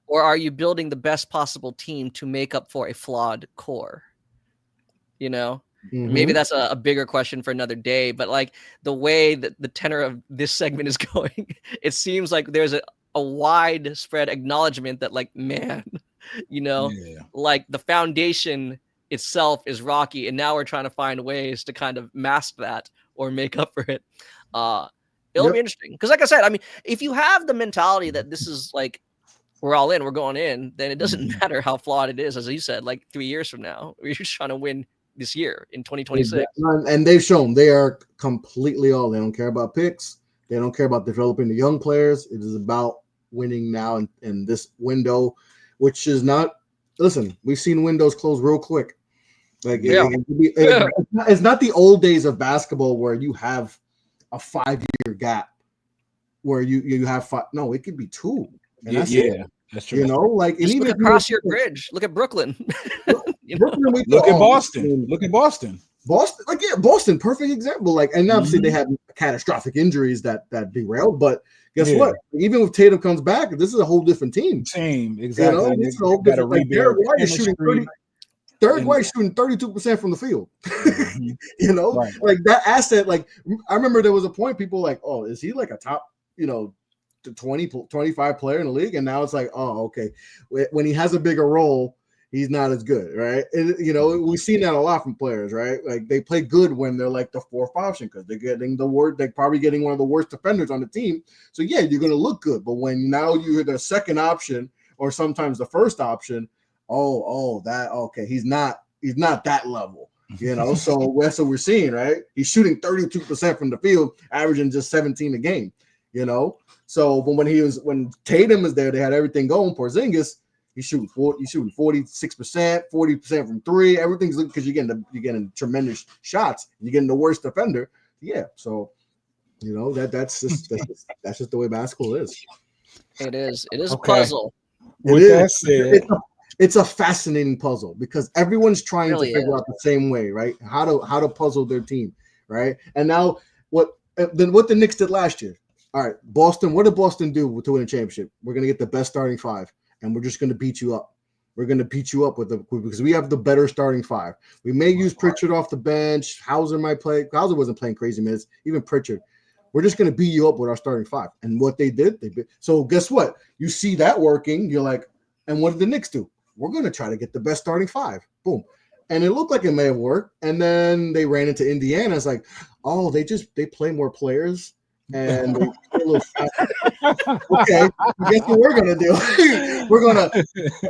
or are you building the best possible team to make up for a flawed core? Maybe that's a bigger question for another day. But like the way that the tenor of this segment is going, it seems like there's a widespread acknowledgement that like, man, like the foundation itself is rocky, and now we're trying to find ways to kind of mask that or make up for it. It'll be interesting because, like I said, I mean, if you have the mentality that this is like we're all in, we're going in, then it doesn't matter how flawed it is. As you said, like 3 years from now, we're just trying to win this year in 2026. And they've shown they are completely all. They don't care about picks. They don't care about developing the young players. It is about winning now in this window, which is not. Listen, we've seen windows close real quick. Like it's not the old days of basketball where you have a 5-year gap where you have 5. No, it could be 2. And that's true. Like just look across your bridge. Look at Brooklyn. Look at Boston. Look at Boston. Boston, perfect example. Like, and obviously they had catastrophic injuries that derailed, but guess what? Even if Tatum comes back, this is a whole different team. Exactly. It's a whole different. Like, Derek White is shooting 32% from the field. Like that asset. Like I remember there was a point people were like, oh, is he like a top, 20, 25 player in the league? And now it's like, oh, okay. When he has a bigger role, he's not as good, right? We've seen that a lot from players, right? Like they play good when they're like the fourth option because they're getting they're probably getting one of the worst defenders on the team. So yeah, you're gonna look good. But when now you're the second option or sometimes the first option, he's not that level. So that's what we're seeing, right? He's shooting 32% from the field, averaging just 17 a game. So but when Tatum is there, they had everything going. Porzingis, he's shooting 46%, 40% from three. Everything's because you're getting tremendous shots. You're getting the worst defender. Yeah. So that's just the way basketball is. It is a puzzle. With that said, it's a fascinating puzzle because everyone's trying to figure out the same way, right? How to puzzle their team, right? And now what the Knicks did last year. All right, Boston. What did Boston do to win a championship? We're gonna get the best starting five, and we're just gonna beat you up. We're gonna beat you up because we have the better starting five. We may use Pritchard off the bench. Hauser might play. Hauser wasn't playing crazy minutes. Even Pritchard. We're just gonna beat you up with our starting five. And what they did. So guess what? You see that working. You're like, and what did the Knicks do? We're gonna try to get the best starting five. Boom. And it looked like it may have worked. And then they ran into Indiana. It's like, oh, they play more players. And they a little faster. Okay, guess what we're gonna do? We're gonna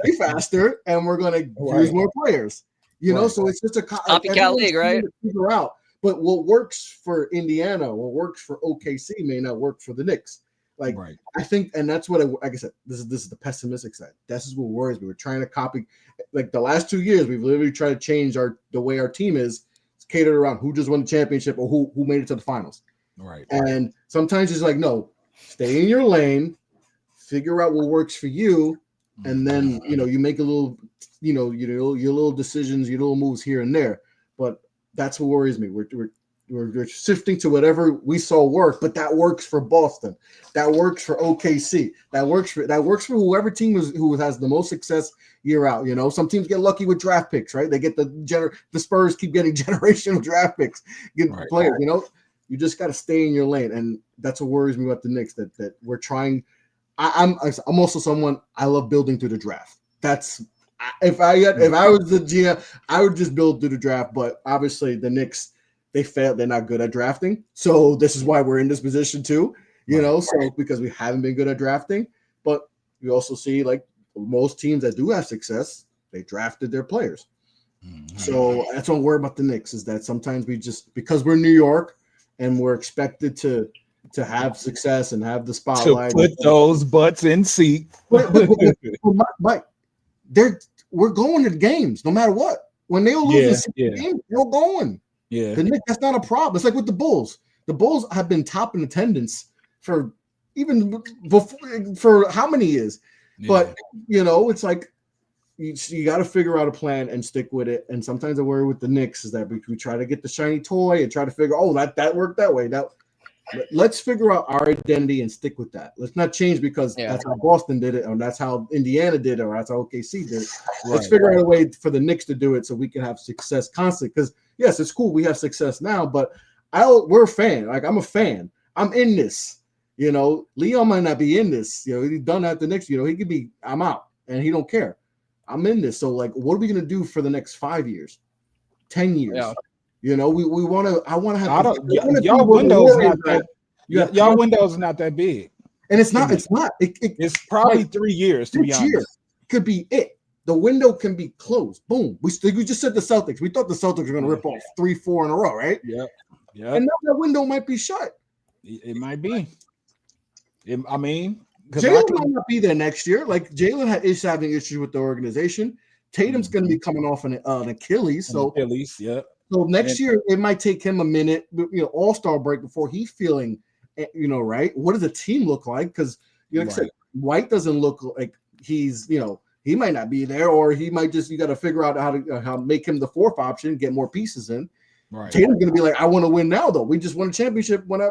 be faster, and we're gonna use more players. So it's just a copycat league, right? Figure out, but what works for Indiana, what works for OKC, may not work for the Knicks. I think, and that's what like I said. This is the pessimistic side. This is what worries me. We're trying to copy, like the last 2 years, we've literally tried to change the way our team is. It's catered around who just won the championship or who made it to the finals. Right. And sometimes it's like, no, stay in your lane, figure out what works for you, and then you make a little, your little decisions, your little moves here and there. But that's what worries me. We're shifting to whatever we saw work, but that works for Boston. That works for OKC. That works for whoever team who has the most success year out. Some teams get lucky with draft picks, right? They get the Spurs keep getting generational draft picks, players. You just got to stay in your lane, and that's what worries me about the Knicks. That we're trying. I'm also someone I love building through the draft. If I was the GM, I would just build through the draft. But obviously, the Knicks, they failed. They're not good at drafting, so this is why we're in this position too. So because we haven't been good at drafting, but you also see like most teams that do have success, they drafted their players. Mm-hmm. So that's what I'm worried about the Knicks is that sometimes we just because we're New York. And we're expected to have success and have the spotlight. To put those butts in seat. But we're going to games no matter what. When they'll lose the game, they're going. Yeah, that's not a problem. It's like with the Bulls. The Bulls have been top in attendance for how many years? Yeah. But it's like you got to figure out a plan and stick with it. And sometimes I worry with the Knicks is that we try to get the shiny toy and try to figure, that worked that way. Now, let's figure out our identity and stick with that. Let's not change because that's how Boston did it, or that's how Indiana did it, or that's how OKC did it. Let's figure out a way for the Knicks to do it so we can have success constantly. Because yes, it's cool we have success now, but we're a fan. Like I'm a fan. I'm in this. Leon might not be in this. He's done that the Knicks. He could be. I'm out, and he don't care. I'm in this. So, like, what are we going to do for the next 5 years, 10 years? Yeah. We want to. I want to have. Y'all windows not that. Y'all windows not that big, and it's not. It's not. It's probably 3 years to be honest. Year could be it. The window can be closed. Boom. We just said the Celtics. We thought the Celtics were going to rip off 3-4 in a row, right? Yeah. Yeah. And now that window might be shut. It might be. Jalen might not be there next year. Like Jalen is having issues with the organization. Tatum's going to be coming off an Achilles. So next year it might take him a minute, All-Star break before he's feeling, right. What does the team look like? Because like I said, White doesn't look like he's, he might not be there, or he might just. You got to figure out how to make him the fourth option, get more pieces in. Right. Tatum's going to be like, I want to win now though. We just won a championship when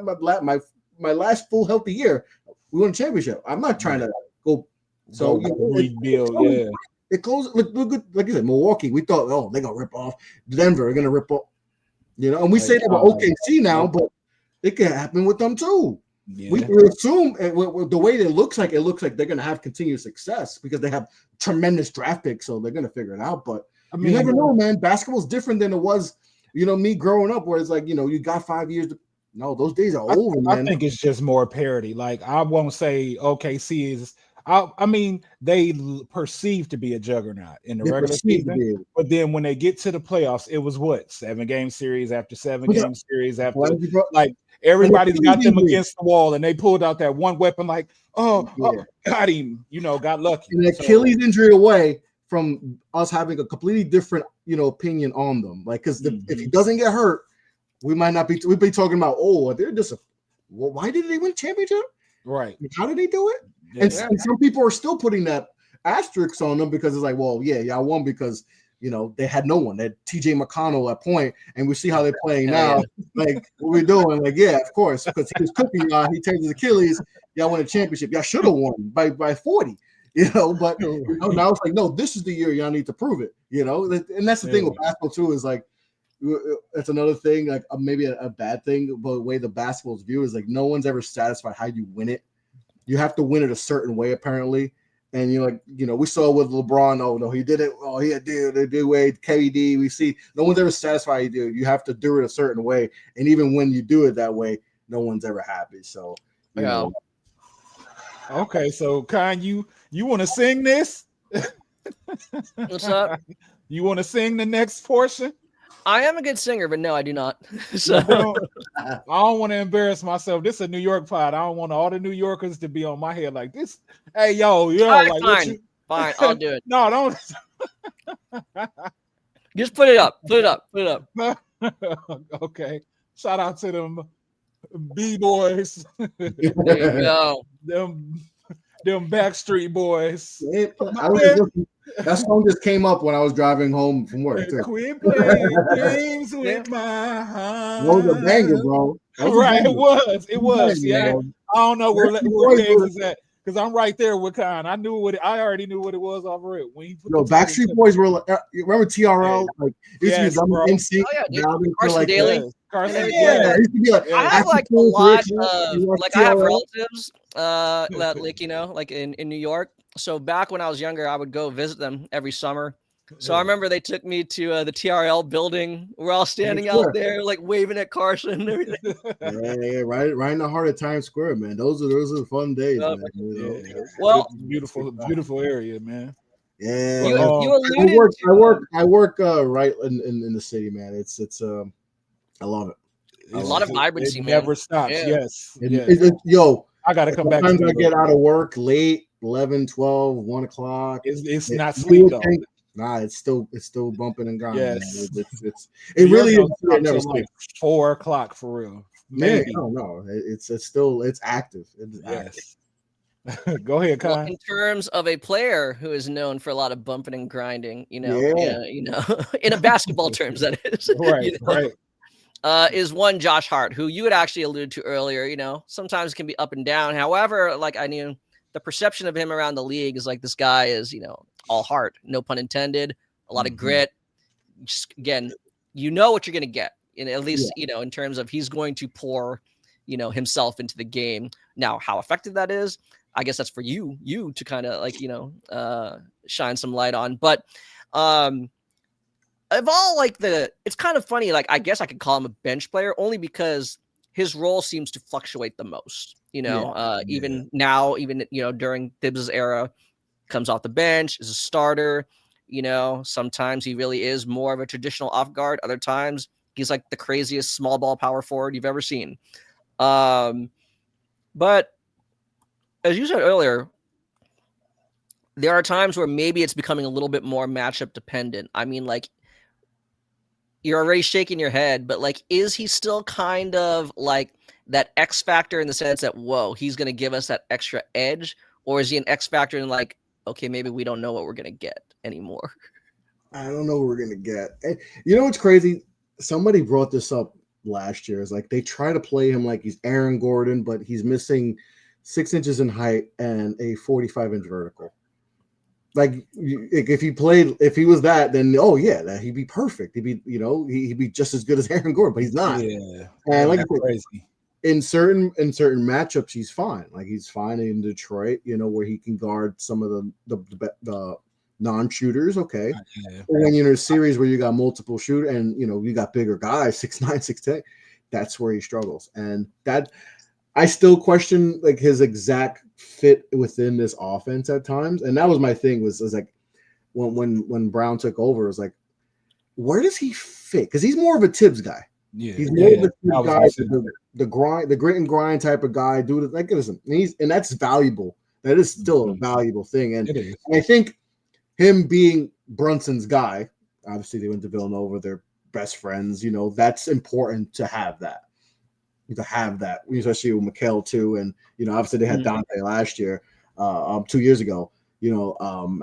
my last full healthy year. We won a championship. I'm not trying to go. So rebuild. It goes look good. Like you said, Milwaukee. We thought, they're gonna rip off Denver. They're gonna rip off, and we say that about OKC now, but it can happen with them too. we assume the way it looks like they're going to have continued success because they have tremendous draft picks, so they're going to figure it out. But you never know, man. Basketball's different than it was, me growing up, where it's like, you got 5 years. No, those days are over, man. I think it's just more parity. Like, I won't say OKC is. I mean, they perceive to be a juggernaut in the regular season, but then when they get to the playoffs, it was what 7-game series after 7-game series after. Like, everybody's got them against the wall, and they pulled out that one weapon. Like, got him. Got lucky. An Achilles injury away from us having a completely different, opinion on them. Like, because if he doesn't get hurt, we might not be. We'd be talking about, they're just. Why did they win championship? Right. How did they do it? And some people are still putting that asterisk on them because it's like, well, y'all won because they had no one. They had TJ McConnell at point, and we see how they're playing now. Like, what we doing? Like, yeah, of course, because he was cooking y'all. He turned his Achilles. Y'all won a championship. Y'all should have won by 40. But now it's like, no, this is the year y'all need to prove it. And that's the thing with basketball too, is like, that's another thing, like maybe a bad thing, but the way the basketball's viewed is like no one's ever satisfied how you win it. You have to win it a certain way, apparently. And we saw with LeBron, oh no, he did it. Oh, he did Wade, KD. We see no one's ever satisfied you do. You have to do it a certain way. And even when you do it that way, no one's ever happy. So okay, so Khan, you want to sing this? What's up? You want to sing the next portion? I am a good singer, but no, I do not. So I don't want to embarrass myself. This is a New York pod. I don't want all the New Yorkers to be on my head like this. Hey, yo, right, like fine, I'll do it. No, don't. Just put it up. Okay. Shout out to them B-boys. There you go. Them Backstreet Boys. That song just came up when I was driving home from work. Quit playing games with my heart. That was a banger, bro. Right, it was. Yeah, I don't know where James is at because I'm right there with Khan. I already knew what it was off rip when he put Backstreet Boys were. Remember TRL? Like, yes, bro. Carson Daly. Carson, yeah. I have like a lot of like I have relatives like in New York. So back when I was younger, I would go visit them every summer. So I remember they took me to the TRL building. We're all standing out there, like waving at Carson and everything. Right in the heart of Times Square, man. Those are fun days, man. Well, beautiful area, man. Yeah, you alluded I work right in the city, man. It's I love it. A lot of vibrancy, man. Never stops. Yeah. Yes. I gotta come back. Sometimes I get out of work late, 11, 12, 1 o'clock. It's not sleep though. Nah, it's still bumping and grinding. Yes. It really is. It never like 4 o'clock for real. Maybe. Yeah, no. It's active. It's yes. Go ahead, Kyle. Well, in terms of a player who is known for a lot of bumping and grinding, in a basketball terms, that is. Right. Is one Josh Hart, who you had actually alluded to earlier, sometimes can be up and down. However, like the perception of him around the league is like this guy is, all heart, no pun intended, a lot of grit. Just, again, what you're going to get, at least, in terms of he's going to pour, himself into the game. Now, how effective that is, I guess that's for you to kind of shine some light on. But of all it's kind of funny. Like, I guess I could call him a bench player only because his role seems to fluctuate the most, even now, during Thibs' era, comes off the bench, is a starter, sometimes he really is more of a traditional off guard. Other times he's like the craziest small ball power forward you've ever seen. But as you said earlier, there are times where maybe it's becoming a little bit more matchup dependent. I mean, like, you're already shaking your head, but like, is he still kind of like that X factor in the sense that, whoa, he's going to give us that extra edge? Or is he an X factor in like, okay, maybe we don't know what we're going to get anymore? I don't know what we're going to get. And you know what's crazy? Somebody brought this up last year. It's like they try to play him like he's Aaron Gordon, but he's missing 6 inches in height and a 45-inch vertical. Like, if he was that, then he'd be perfect. He'd be, he'd be just as good as Aaron Gordon, but he's not. Yeah, and like crazy. in certain matchups, he's fine. Like he's fine in Detroit, where he can guard some of the non-shooters. Okay, Yeah. But when you're in a series where you got multiple shooters and you got bigger guys, 6'9", 6'10", that's where he struggles. And that I still question like his exact fit within this offense at times. And that was my thing was like when Brown took over, it was like, where does he fit? Because he's more of a Tibbs guy. Yeah, he's more of a Tibbs guy, the grit and grind type of guy. Dude, like listen, and that's valuable. That is still a valuable thing. And I think him being Brunson's guy, obviously they went to Villanova, they're best friends. That's important to have that. Especially with Mikal too, and obviously they had Dante last year, 2 years ago.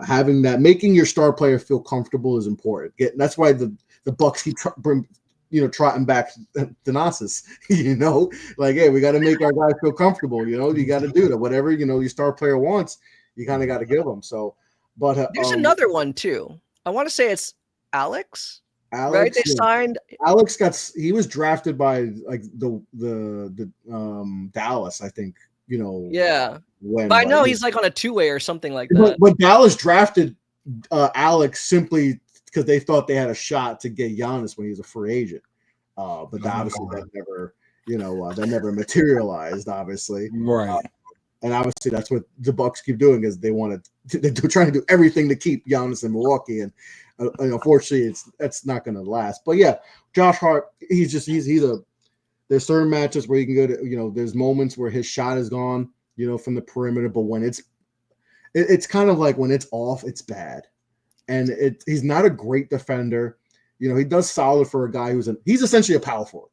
Having that, making your star player feel comfortable is important. That's why the Bucks keep trotting back Thanasis. Like, hey, we got to make our guys feel comfortable. You got to do that. Whatever your star player wants, you kind of got to give them. So, but there's another one too. I want to say it's Alex. Right? They signed Alex. He was drafted by like the Dallas, I think. Yeah. But I know he's like on a two-way or something like that. But Dallas drafted Alex simply because they thought they had a shot to get Giannis when he was a free agent. But obviously that never materialized. Obviously, right. And obviously that's what the Bucks keep doing is they're trying to do everything to keep Giannis in Milwaukee, and unfortunately that's not going to last. But yeah, Josh Hart, there's certain matchups where you can go to, there's moments where his shot is gone, from the perimeter, but when it's kind of like when it's off, it's bad. And he's not a great defender. He does solid for a guy he's essentially a power forward.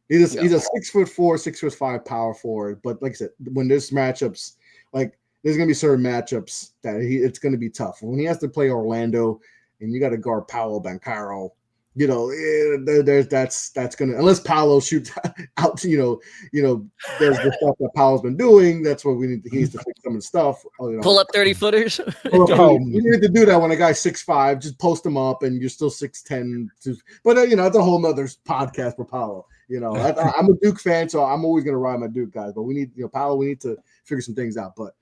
He's a 6'4", 6'5" power forward. But like I said, when there's matchups, like there's gonna be certain matchups that it's gonna be tough. When he has to play Orlando and you got to guard Paolo Banchero, that's gonna, unless Paolo shoots out, there's the stuff that Paolo's been doing. That's what he needs to fix some of the stuff. Pull up 30-footers. You need to do that when a guy's 6'5", just post him up and you're still 6'10". But it's a whole nother podcast for Paolo. I'm a Duke fan, so I'm always gonna ride my Duke guys. But we need, Paolo, we need to figure some things out. But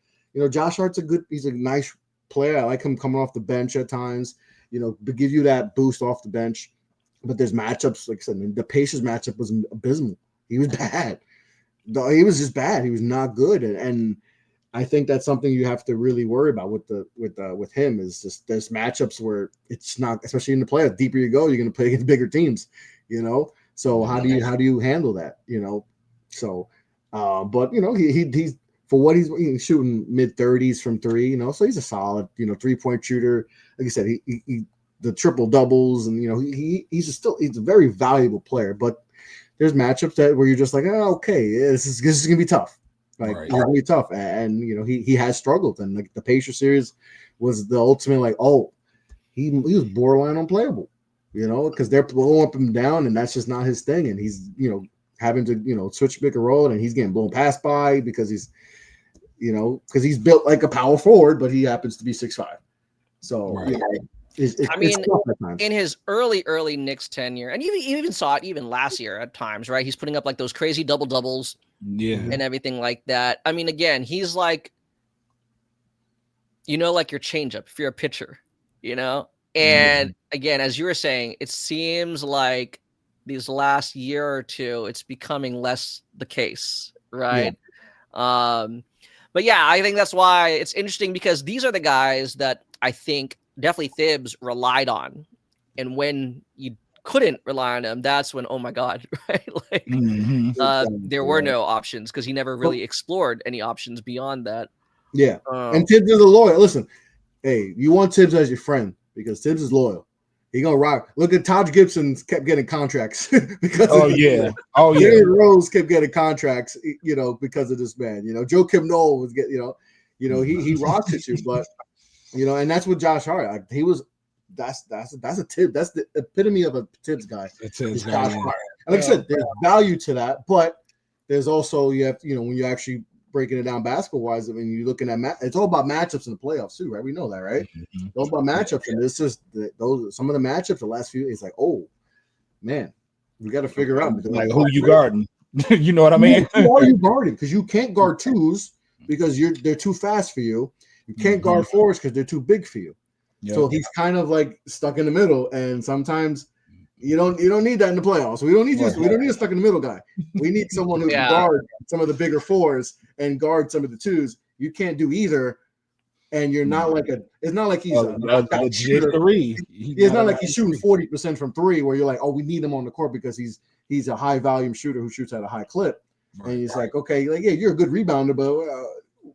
Josh Hart's he's a nice player. I like him coming off the bench at times, to give you that boost off the bench. But there's matchups, like I said, the Pacers matchup was abysmal. He was bad. He was just bad. He was not good. And I think that's something you have to really worry about with him is just there's matchups where it's not, especially in the playoffs, deeper you go, you're going to play against bigger teams, So how do you handle that, So, but he's for what he's shooting mid-30s from three, so he's a solid, 3-point shooter. Like I said, he the triple doubles, and he's a very valuable player. But there's matchups where you're just like, oh, okay, this is gonna be tough. Like it's gonna be tough, and he has struggled, and like the Pacers series was the ultimate. Like, oh, he was borderline unplayable, because they're blowing up and down, and that's just not his thing, and he's having to switch pick and roll, and he's getting blown past by because he's built like a power forward, but he happens to be 6'5". So. In his early Knicks tenure, and you even saw it even last year at times, right? He's putting up like those crazy double doubles, and everything like that. I mean, again, he's like, like your changeup if you're a pitcher, And again, as you were saying, it seems like these last year or two, it's becoming less the case, right? Yeah. But yeah, I think that's why it's interesting because these are the guys that I think definitely Thibs relied on, and when you couldn't rely on him, that's when, oh my God, right? Like there were no options because he never really explored any options beyond that. Yeah, and Thibs is a loyal. Listen, hey, you want Thibs as your friend because Thibs is loyal. He gonna rock. Look at Taj Gibson kept getting contracts because Derrick Rose kept getting contracts, because of this man. Joakim Noah was he rocks at you, but. And that's what Josh Hart. Like, he was. That's a Tibbs. That's the epitome of a Tibbs guy. Josh Hart. And like I said, there's value to that, but there's also you have when you're actually breaking it down basketball wise. I mean, you're looking at it's all about matchups in the playoffs too, right? We know that, right? It's all about matchups, and it's just some of the matchups the last few. It's like, oh man, we got to figure out like who you guarding. You know what I mean? Who are you guarding? Because you can't guard twos because they're too fast for you. You can't guard fours because they're too big for you. Yep. So he's kind of like stuck in the middle, and sometimes you don't need that in the playoffs. We don't need a stuck in the middle guy. We need someone who can guard some of the bigger fours and guard some of the twos. You can't do either, and you're not like it's not like he's a legit three. It's not like he's shooting 40% from three, where you're like, oh, we need him on the court because he's a high volume shooter who shoots at a high clip, and he's like, okay, like yeah, you're a good rebounder, but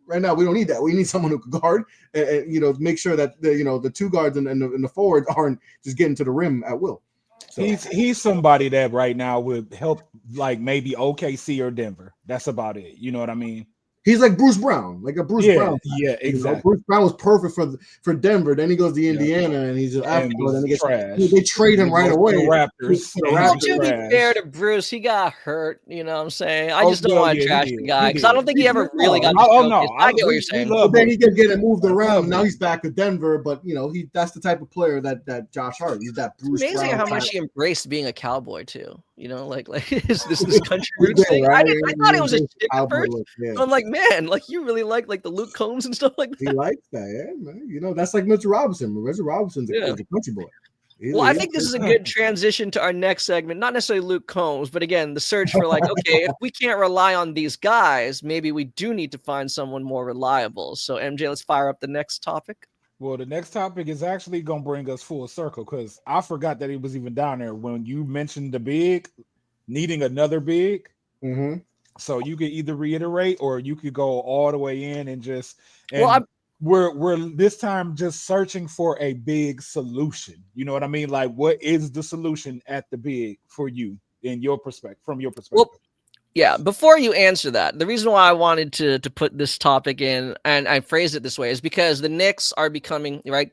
right now we don't need that. We need someone who can guard and make sure that the two guards and the forwards aren't just getting to the rim at will. So he's somebody that right now would help, like maybe OKC or Denver. That's about it. You know what I mean? He's like Bruce Brown, like a Bruce Brown. Yeah, exactly. Bruce Brown was perfect for Denver. Then he goes to Indiana, and he's afterward, and they trade him right away. Raptors. To be fair to Bruce, he got hurt. You know what I'm saying? I just don't want to trash the guy because I don't think he ever really got. I get what you're saying. But then he kept getting moved around. Now he's back to Denver, but that's the type of player that Josh Hart. He's that Bruce. It's amazing Brown how much he embraced being a Cowboy too. Like this country roots thing. Right? I thought it was a shtick at first. I'm like, man, like you really like the Luke Combs and stuff like that. He likes that, man. That's like Mitchell Robinson. Mitchell Robinson's a country boy. I think this is a good transition to our next segment. Not necessarily Luke Combs, but again, the search for okay, if we can't rely on these guys, maybe we do need to find someone more reliable. So MJ, let's fire up the next topic. Well, the next topic is actually going to bring us full circle because I forgot that he was even down there when you mentioned the big, needing another big. Mm-hmm. So you could either reiterate or you could go all the way in and just. We're this time just searching for a big solution. You know what I mean? Like, what is the solution at the big for you in your perspective, from your perspective? Well, yeah, before you answer that, the reason why I wanted to put this topic in and I phrased it this way is because the Knicks are becoming, right?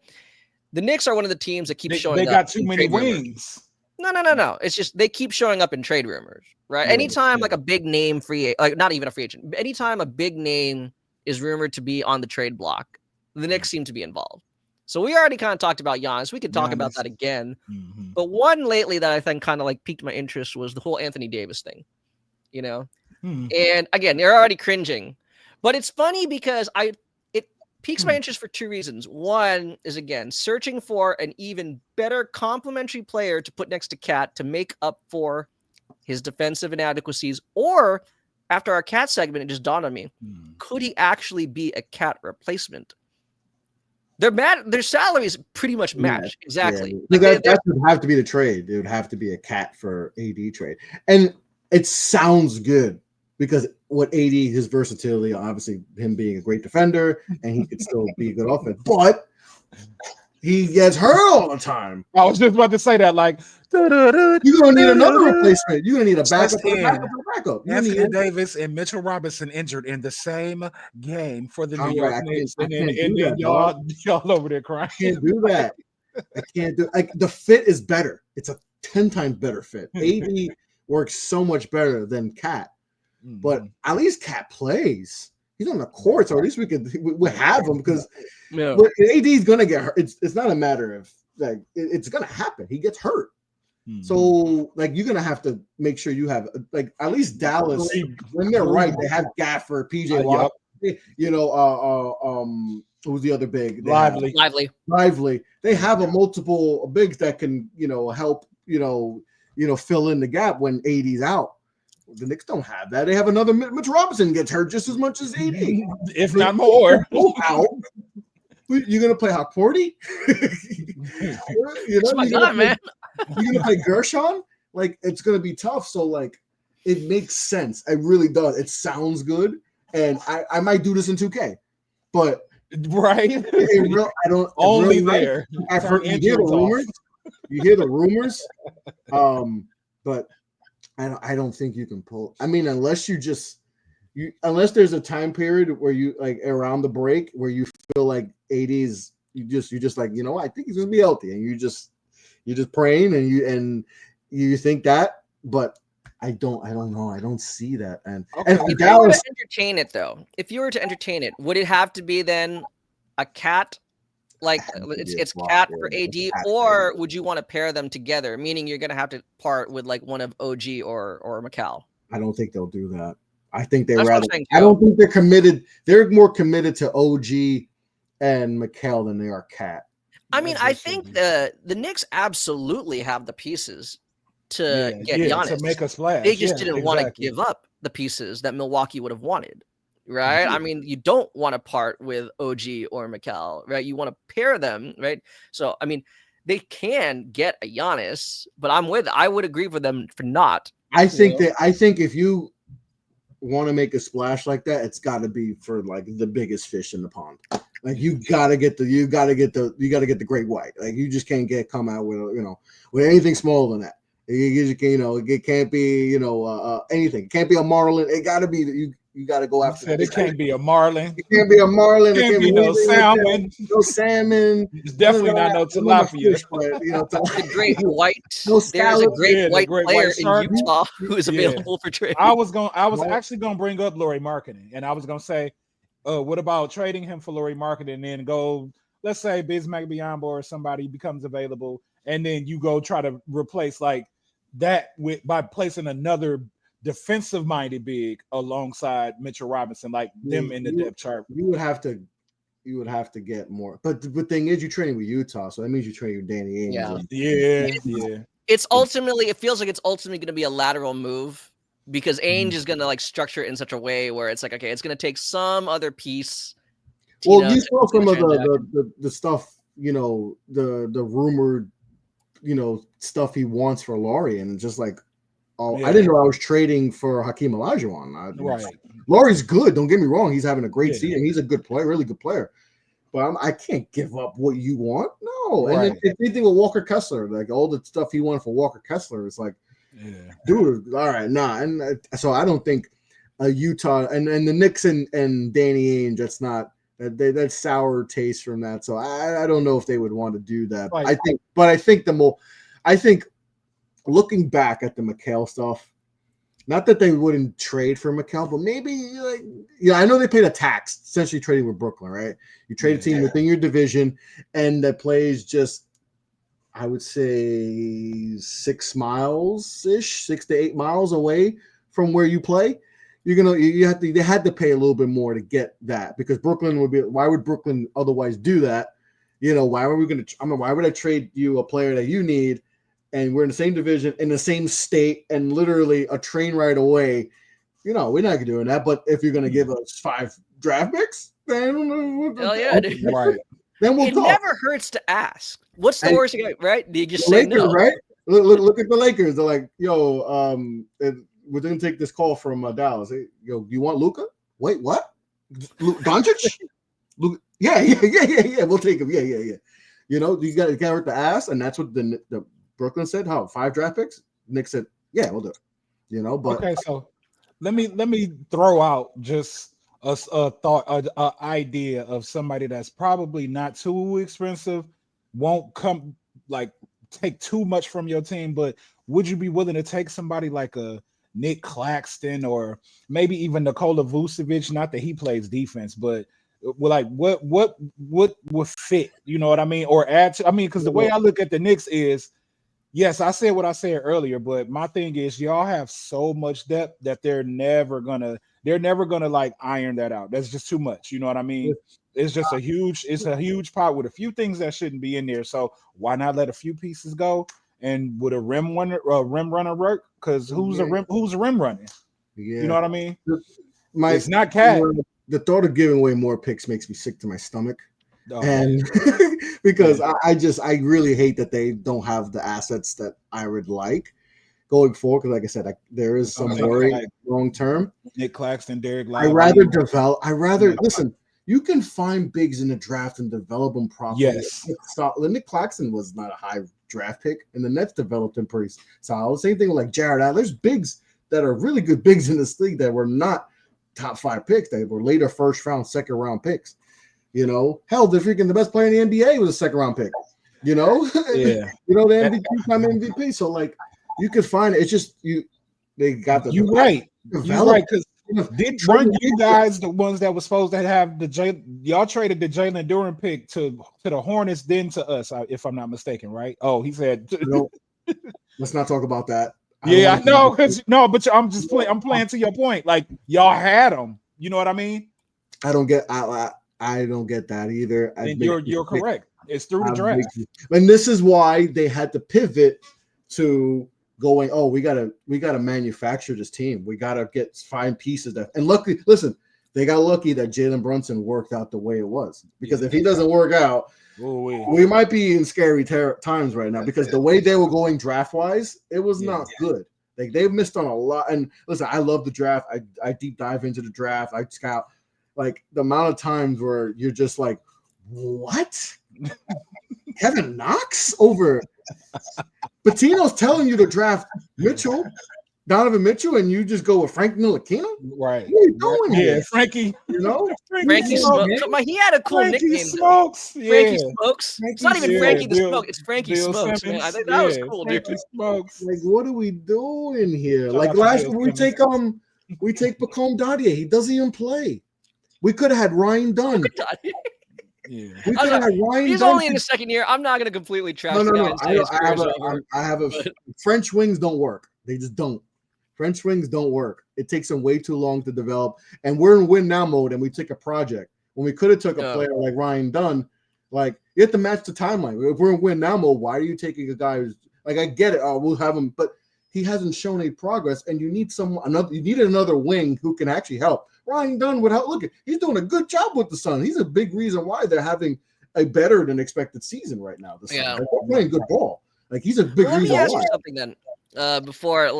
The Knicks are one of the teams that keep showing up. They got too many wings. No. It's just they keep showing up in trade rumors, right? Anytime like a big name not even a free agent, anytime a big name is rumored to be on the trade block, the Knicks seem to be involved. So we already kind of talked about Giannis. We could talk about that again. Mm-hmm. But one lately that I think kind of like piqued my interest was the whole Anthony Davis thing. And again, they're already cringing, but it's funny because it piques my interest for two reasons. One is, again, searching for an even better complementary player to put next to Cat to make up for his defensive inadequacies. Or after our Cat segment, it just dawned on me, could he actually be a Cat replacement? Their salaries pretty much match. Exactly. Yeah. That would have to be the trade. It would have to be a Cat for AD trade. And it sounds good because what AD, his versatility, obviously him being a great defender, and he could still be a good offense, but he gets hurt all the time. I was just about to say that, like, you're gonna need another replacement. You're gonna need a backup. Anthony Davis and Mitchell Robinson injured in the same game for the New York Knicks, and then y'all over there crying. I can't do that. I can't do. Like, the fit is better. It's a 10 times better fit. AD works so much better than Cat, but at least Cat plays. He's on the court, so at least we have him because AD is gonna get hurt. It's not a matter of like it's gonna happen. He gets hurt, so like you're gonna have to make sure you have like at least Dallas when they're right. They have Gafford, PJ Watt, who's the other big? Lively. They have a multiple bigs that can help fill in the gap when AD's out. The Knicks don't have that. They have another Mitch Robinson gets hurt just as much as AD, if not more. Out. You're gonna play Hawkporty? My God, man. You're gonna play Gershon? Like, it's gonna be tough. So like, it makes sense. It really does. It sounds good, and I might do this in 2K, but right. I don't only really there. I've heard you hear the rumors. You hear the rumors, but I don't think you can pull. I mean, unless unless there's a time period where you like around the break where you feel like 80s, you just like, I think he's gonna be healthy, and you're just praying and you think that, but I don't know. I don't see that. And if you were to entertain it though, would it have to be then a Cat? Like it's Cat for AD, or would you want to pair them together? Meaning you're gonna have to part with like one of OG or Macau. I don't think they'll do that. I think they That's what I'm rather. saying, I too. don't think they're committed. They're more committed to OG and Mikal than they are Cat. I mean, As I they should think be. the Knicks absolutely have the pieces to get to Giannis. make a splash. They just Yeah, didn't want to exactly. give up the pieces that Milwaukee would have wanted, right? I mean, you don't want to part with OG or Mikal, right? You want to pair them, right? So, I mean, they can get a Giannis, but I would agree with them for not. I think know? that I think if you want to make a splash like that, it's got to be for like the biggest fish in the pond. Like you gotta get the great white. Like you just can't come out with anything smaller than that. It can't be anything. It can't be a marlin. It got to be you got to go after. Said it can't be a marlin. It can't be a marlin. It can't be no salmon. No salmon. It's definitely not no tilapia. Fish, but, The great white. No There's a scallop. great white great player white in shark. Utah who is available for trade. I was actually gonna bring up Lauri Markkanen, and I was gonna say, what about trading him for Lauri Markkanen and then go, let's say Bismack Biyombo or somebody becomes available, and then you go try to replace like that by placing another defensive minded big alongside Mitchell Robinson, like them in the depth chart. You would have to get more. But the thing is, you're training with Utah, so that means you're training with Danny Ainge. Yeah. It feels like it's ultimately going to be a lateral move because Ainge is going to like structure it in such a way where it's like, okay, it's going to take some other piece. Well, you saw some of the stuff, the rumored, stuff he wants for Lauri, and just like, I didn't know I was trading for Hakeem Olajuwon. Right. Lauri's good. Don't get me wrong. He's having a great season. He's a good player, really good player. But I can't give up what you want. No. Right. And the same thing with Walker Kessler. Like all the stuff he wanted for Walker Kessler is like, dude, all right, nah. And so I don't think Utah and the Knicks and Danny Ainge, that's sour taste from that. So I don't know if they would want to do that. Right. I think looking back at the Mikal stuff, not that they wouldn't trade for Mikal, but maybe I know they paid a tax essentially trading with Brooklyn, right? You trade a team within your division and that plays just, I would say 6 to 8 miles away from where you play. They had to pay a little bit more to get that because Brooklyn why would Brooklyn otherwise do that? Why would I trade you a player that you need? And we're in the same division, in the same state, and literally a train ride away. We're not doing that. But if you're going to give us 5 draft picks, then hell yeah, dude. Right. Then we'll talk. Never hurts to ask. What's the worst thing, right? You just say Lakers, no, right? Look at the Lakers. They're like, we're going to take this call from Dallas. Hey, you want Luka? Wait, what? Doncic? Yeah. We'll take him. Yeah. You got to hurt the ass, and that's what the Brooklyn said. How 5 draft picks? Knicks said, yeah, we'll do it. But okay, so let me throw out just a thought, an idea of somebody that's probably not too expensive, won't come like take too much from your team, but would you be willing to take somebody like a Nick Claxton or maybe even Nikola Vucevic? Not that he plays defense, but like what would fit? You know what I mean? Or add to, because the way I look at the Knicks is, yes, I said what I said earlier, but my thing is y'all have so much depth that they're never gonna like iron that out. That's just too much. You know what I mean? It's just a huge pot with a few things that shouldn't be in there. So why not let a few pieces go? And would a rim runner work? Because who's a rim running? Yeah. You know what I mean? It's not Cat. The thought of giving away more picks makes me sick to my stomach. And because I really hate that they don't have the assets that I would like going forward. Because like I said, there is some worry long term. Nick Claxton, Derek Lively. Listen. You can find bigs in the draft and develop them properly. Yes. Nick Claxton was not a high draft pick, and the Nets developed him pretty solid. Same thing with like Jared Allen. There's bigs that are really good bigs in this league that were not top 5 picks. They were later first round, second round picks. Hell, the best player in the NBA was a second round pick. Yeah. The MVP time MVP. So like, you could find it. It's just they got the. You're right. You're right because. Weren't you guys the ones that were supposed to have y'all traded the Jalen Duren pick to the Hornets, then to us, if I'm not mistaken, right? Oh, he said let's not talk about that. Yeah, I know. Because no, but I'm just playing. I'm playing to your point. Like y'all had them. You know what I mean? I don't get. I don't get that either. And you're correct. It's through the draft. And this is why they had to pivot to going, oh, we gotta manufacture this team. We gotta find pieces that. And luckily, listen, they got lucky that Jalen Brunson worked out the way it was. Because if he doesn't work out, we might be in scary times right now. Because the way they were going draft wise, it was not good. Like they've missed on a lot. And listen, I love the draft. I deep dive into the draft. I scout. Like the amount of times where you're just like, what? Kevin Knox over Patino's telling you to draft Donovan Mitchell, and you just go with Frank Ntilikina? Right. What are you doing here? Frankie. You know? Frankie Smokes. He had a cool Frankie nickname. Smokes. Frankie Smokes. It's not even Frankie the Smoke. It's Frankie Bill Smokes, Simmons. man. I think that was cool, dude. Frankie Smokes. Like, what are we doing here? Shout Like out to last Bill week, we take Pacome Dadier. He doesn't even play. We could have had Ryan Dunn. Yeah. We could have had Ryan He's Dunn. only in the second year. I'm not going to completely trash the guy and say his career's over. I have a French wings don't work. They just don't. French wings don't work. It takes them way too long to develop. And we're in win now mode, and we took a project. When we could have took a player like Ryan Dunn, like you have to match the timeline. If we're in win now mode, why are you taking a guy who's like, I get it. Oh, we'll have him, but he hasn't shown any progress, and you need you needed another wing who can actually help. Ryan Dunn would help. Look, he's doing a good job with the Suns. He's a big reason why they're having a better than expected season right now. The Suns. Like, they're playing good ball. Like he's a big reason why. Let me ask you something then. Before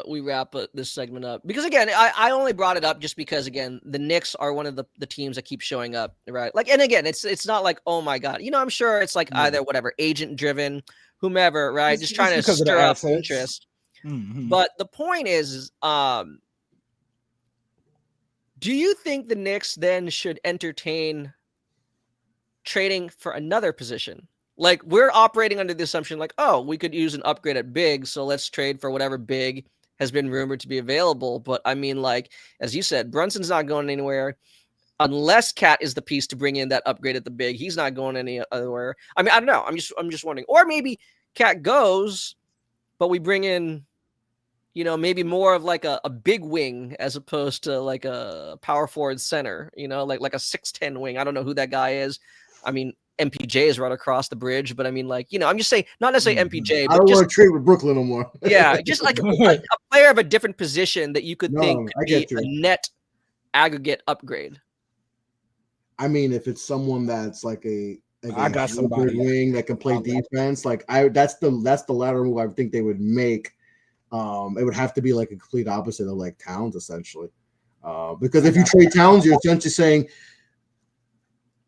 we wrap this segment up, because again, I only brought it up just because again the Knicks are one of the teams that keep showing up, right? Like, and again, it's not like, oh my god, I'm sure it's like either whatever agent driven, whomever, right? Just trying to stir up interest. Mm-hmm. But the point is, do you think the Knicks then should entertain trading for another position? Like, we're operating under the assumption like, oh, we could use an upgrade at big, so let's trade for whatever big has been rumored to be available. But I mean, like, as you said, Brunson's not going anywhere unless Cat is the piece to bring in that upgrade at the big. He's not going anywhere. I mean, I don't know. I'm just wondering. Or maybe Cat goes, but we bring in, maybe more of like a big wing as opposed to like a power forward center, like a 6'10" wing. I don't know who that guy is. I mean, MPJ is right across the bridge, but I mean, like, I'm just saying, not necessarily MPJ, but I don't want to trade with Brooklyn no more. Yeah, just like a player of a different position that you could think could be a net aggregate upgrade. I mean, if it's someone that's like I got somebody wing that can play defense, like that's the lateral move I think they would make. It would have to be like a complete opposite of like Towns, essentially. Because if you trade Towns, you're essentially saying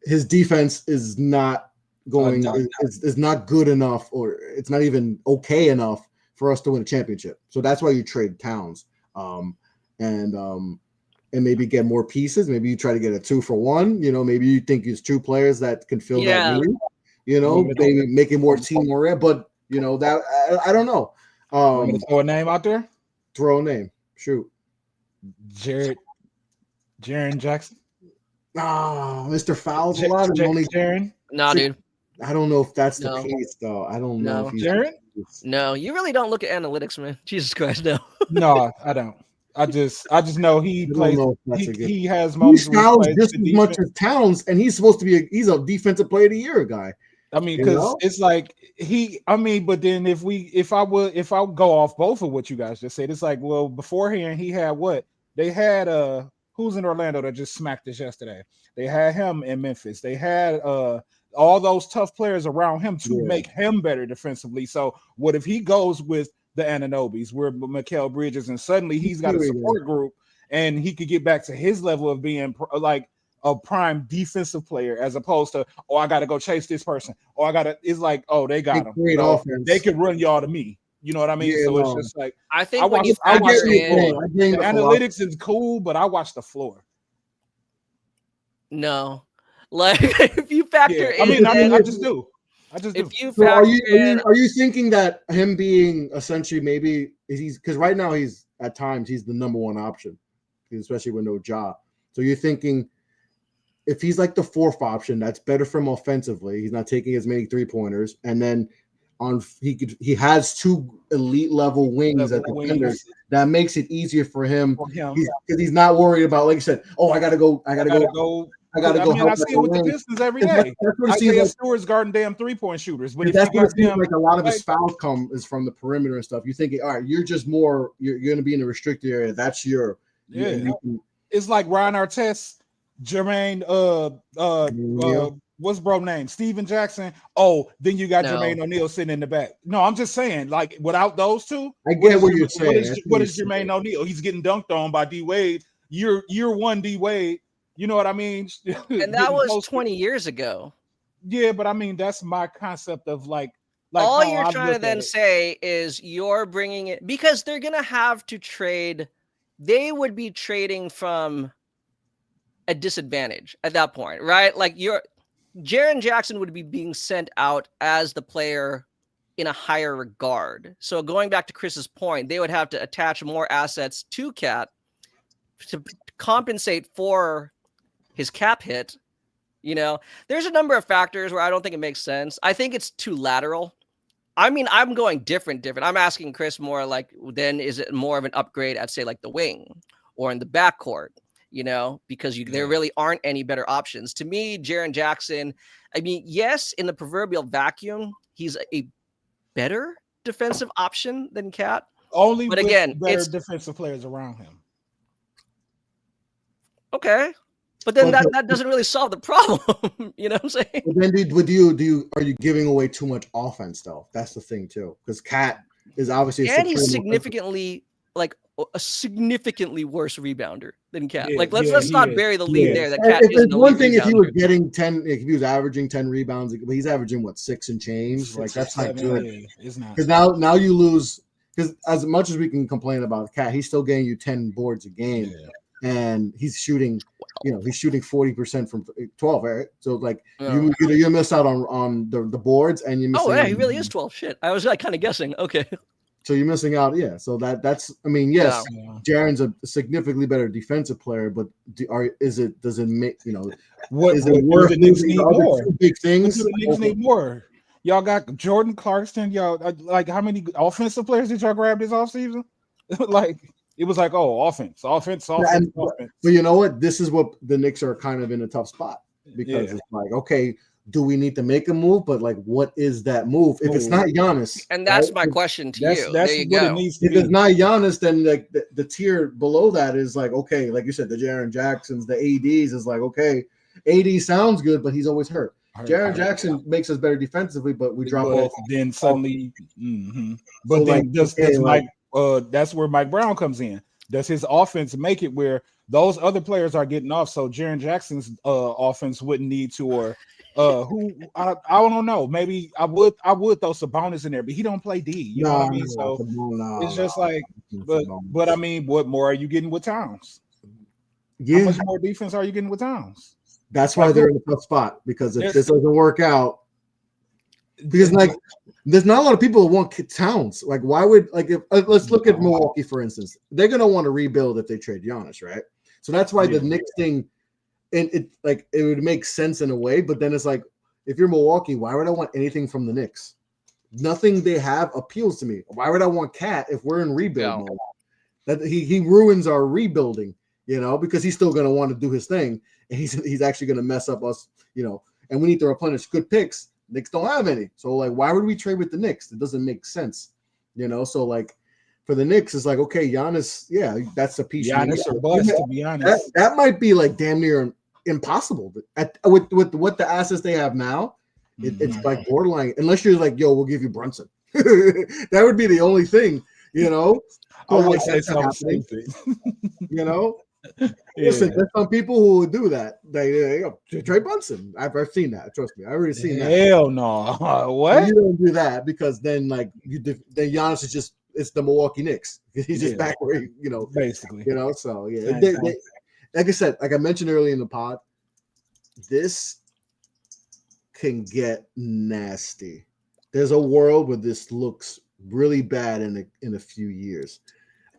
his defense is not is not good enough, or it's not even okay enough for us to win a championship. So that's why you trade Towns, and maybe get more pieces. Maybe you try to get a 2-for-1. Maybe you think it's two players that can fill that need. Maybe make it more team oriented. But that I don't know. Throw a name out there. Throw a name. Shoot. Jaren Jackson. Mr. Fouls a lot. Jaren. No, dude. I don't know if that's the case, though. I don't know if he's Jaren. No, you really don't look at analytics, man. Jesus Christ, no. No, I don't. I just know he plays. He has moments. He fouls just as much as Towns, and he's supposed to be. He's a defensive player of the year guy. I mean, because it's like but then if I go off both of what you guys just said, it's like, well, beforehand he had what they had. Who's in Orlando that just smacked us yesterday? They had him in Memphis. They had all those tough players around him to make him better defensively. So what if he goes with the Ananobis, where Mikal Bridges, and suddenly he's got a support group, and he could get back to his level of being like a prime defensive player, as opposed to, oh, I got to go chase this person. It's like, oh, they got him. They can run y'all to me. You know what I mean? Yeah, so it's just like, I think the analytics is cool, but I watch the floor. No, like if you factor in, I just do. If you factor are you thinking that him being essentially maybe he's because right now he's at times he's the number one option, especially with no job. So you're thinking if he's like the fourth option, that's better for him offensively. He's not taking as many 3-pointers, and then he has two elite level wings at defenders. That makes it easier for him. Because he's not worried about, like you said, I gotta go. I mean, I see it with the Pistons every day. Isaiah Stewart's guarding damn 3-point shooters, but if that's you got them, like a lot of his fouls come is from the perimeter and stuff. You're thinking, all right, you're just more. You're going to be in the restricted area. That's your. It's like Ryan Artest, Jermaine. What's bro name? Steven Jackson. Oh, then you got Jermaine O'Neal sitting in the back. No, I'm just saying, like without those two, I get what you're saying. What is Jermaine O'Neal? He's getting dunked on by D Wade. Year one D Wade. You know what I mean? And that was 20 years ago. Yeah, but I mean that's my concept of like all you're trying to then say is you're bringing it because they're gonna have to trade. They would be trading from a disadvantage at that point, right? Like Jaren Jackson would be being sent out as the player in a higher regard. So going back to Chris's point, they would have to attach more assets to Cat to compensate for his cap hit. There's a number of factors where I don't think it makes sense. I think it's too lateral. I mean, I'm going different. I'm asking Chris more like, then is it more of an upgrade at say like the wing or in the backcourt? Because there really aren't any better options. To me, Jaren Jackson, I mean, yes, in the proverbial vacuum, he's a better defensive option than Cat. Only, but again, better defensive players around him. Okay, but then that doesn't really solve the problem. You know what I'm saying? But then, are you giving away too much offense though? That's the thing too, because Cat is obviously he's significantly a signically worse rebounder than Cat. Let's not bury the lead there. That Cat is one thing. If he was getting 10, if he was averaging 10 rebounds, but he's averaging 6 and change. Like that's not good. It's not because now you lose. Because as much as we can complain about Cat, he's still getting you 10 boards a game, and he's shooting. He's shooting 40% from 12, right? So like you miss out on the boards, and you miss. Oh yeah, he really is 12. Shit, I was like kind of guessing. Okay. So you're missing out, So that's. I mean, yes, Jaren's a significantly better defensive player, but does it make what is it worth the Knicks need more? Big things. The Knicks need more. Y'all got Jordan Clarkson. Y'all like how many offensive players did y'all grab this offseason? Like it was like offense. But you know what? This is what the Knicks are kind of in a tough spot because it's like okay. Do we need to make a move? But like, what is that move? If it's not Giannis, and that's my question to you. There you go. If it's not Giannis, then like the tier below that is like okay, like you said, the Jaren Jacksons, the ADs is like okay, AD sounds good, but he's always hurt. Jaren Jackson makes us better defensively, but we drop off. Then suddenly, but so then like, Mike, that's where Mike Brown comes in. Does his offense make it where those other players are getting off? So Jaren Jackson's offense wouldn't need to, or who I don't know. Maybe I would throw Sabonis in there, but he don't play D. You know what I mean? So it's just like, but I mean, what more are you getting with Towns? Yeah. How much more defense are you getting with Towns? That's why they're in a tough spot because if this doesn't work out, because like there's not a lot of people who want Towns. Like, why would if let's look at Milwaukee for instance? They're gonna want to rebuild if they trade Giannis, right? So that's why the Knicks thing, and it would make sense in a way, but then it's like if you're Milwaukee, why would I want anything from the Knicks? Nothing they have appeals to me. Why would I want Cat if we're in rebuild mode? That he ruins our rebuilding, because he's still gonna want to do his thing, and he's actually gonna mess up us, and we need to replenish good picks. Knicks don't have any. So, like, why would we trade with the Knicks? It doesn't make sense, So, like, for the Knicks, it's like, okay, Giannis, that's a piece. Giannis or bust, to be honest. That might be, like, damn near impossible. But with what the assets they have now, it's, like, borderline. Unless you're like, yo, we'll give you Brunson. That would be the only thing, I would say something stupid. Listen, there's some people who would do that. They Trey Brunson. I've seen that. Trust me, I've already seen that. Hell no. What? You don't do that because then then Giannis is it's the Milwaukee Knicks. He's just back where basically. So they, like I said, like I mentioned earlier in the pod, this can get nasty. There's a world where this looks really bad in a few years.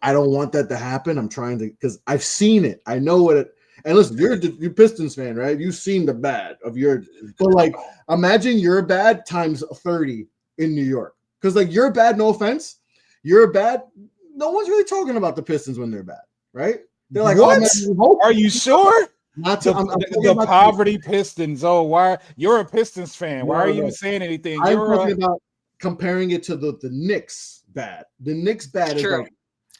I don't want that to happen. I'm trying to because I've seen it. I know what it. And listen, you're Pistons fan, right? You've seen the bad of your. But like, imagine your bad times 30 in New York. Because like you're bad, no offense, you're bad. No one's really talking about the Pistons when they're bad, right? They're like, what? oh, man, Are you sure? Not to, The poverty Pistons. Oh, why? You're a Pistons fan. Why are you even saying anything? I'm talking about comparing it to the Knicks bad. The Knicks bad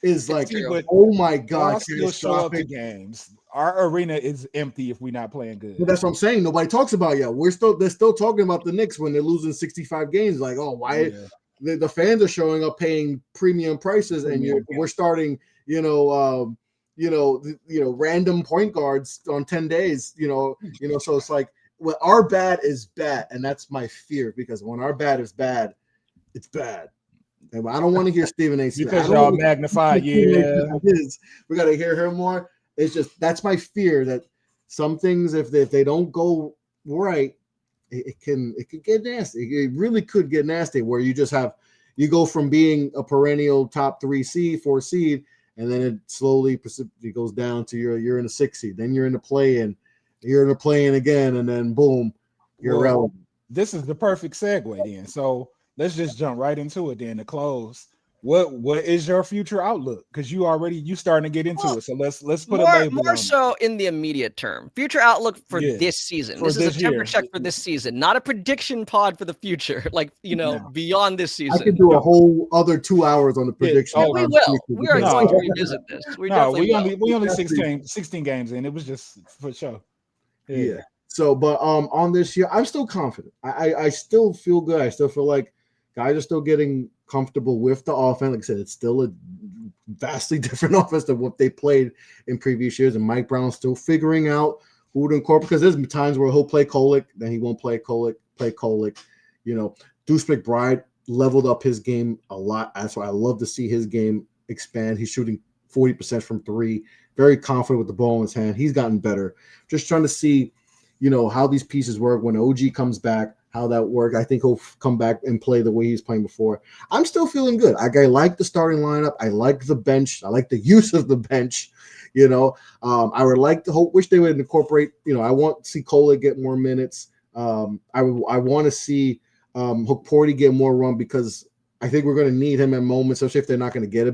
is like oh my god, still show up to games. Our arena is empty if we're not playing good. But that's what I'm saying. Nobody talks about yet. They're still talking about the Knicks when they're losing 65 games. Like, oh, why the fans are showing up paying premium prices, and we're starting, random point guards on 10 days, so it's like our bad is bad, and that's my fear, because when our bad is bad, it's bad. And I don't want to hear Stephen A. Smith. Because y'all magnify, we got to hear her more. It's just that's my fear, that some things, if they don't go right, it could get nasty. It really could get nasty, where you go from being a perennial top 4 seed, and then it slowly it goes down to you're in a 6 seed, then you're in the play-in, you're in the play-in again, and then boom, you're relevant. This is the perfect segue then. So let's just jump right into it then to close. What is your future outlook? Because you starting to get into it. So let's put a label more on so in the immediate term. Future outlook for this season. This is a temperature check for this season, not a prediction pod for the future. Like beyond this season. I could do a whole other 2 hours on the prediction. We will. We are going to revisit this. We only 16 games in. It was just for sure. Yeah. So, but on this year, I'm still confident. I still feel good. I still feel like guys are still getting comfortable with the offense. Like I said, it's still a vastly different offense than what they played in previous years. And Mike Brown's still figuring out who to incorporate, because there's times where he'll play Kolek, then he won't play Kolek. Deuce McBride leveled up his game a lot. That's why I love to see his game expand. He's shooting 40% from 3, very confident with the ball in his hand. He's gotten better. Just trying to see, how these pieces work when OG comes back, how that works. I think he'll come back and play the way he's playing before. I'm still feeling good. I like the starting lineup. I like the bench. I like the use of the bench. I would like to wish they would incorporate. I want to see Kolek get more minutes. I want to see Porty get more run, because I think we're going to need him at moments, especially if they're not going to get a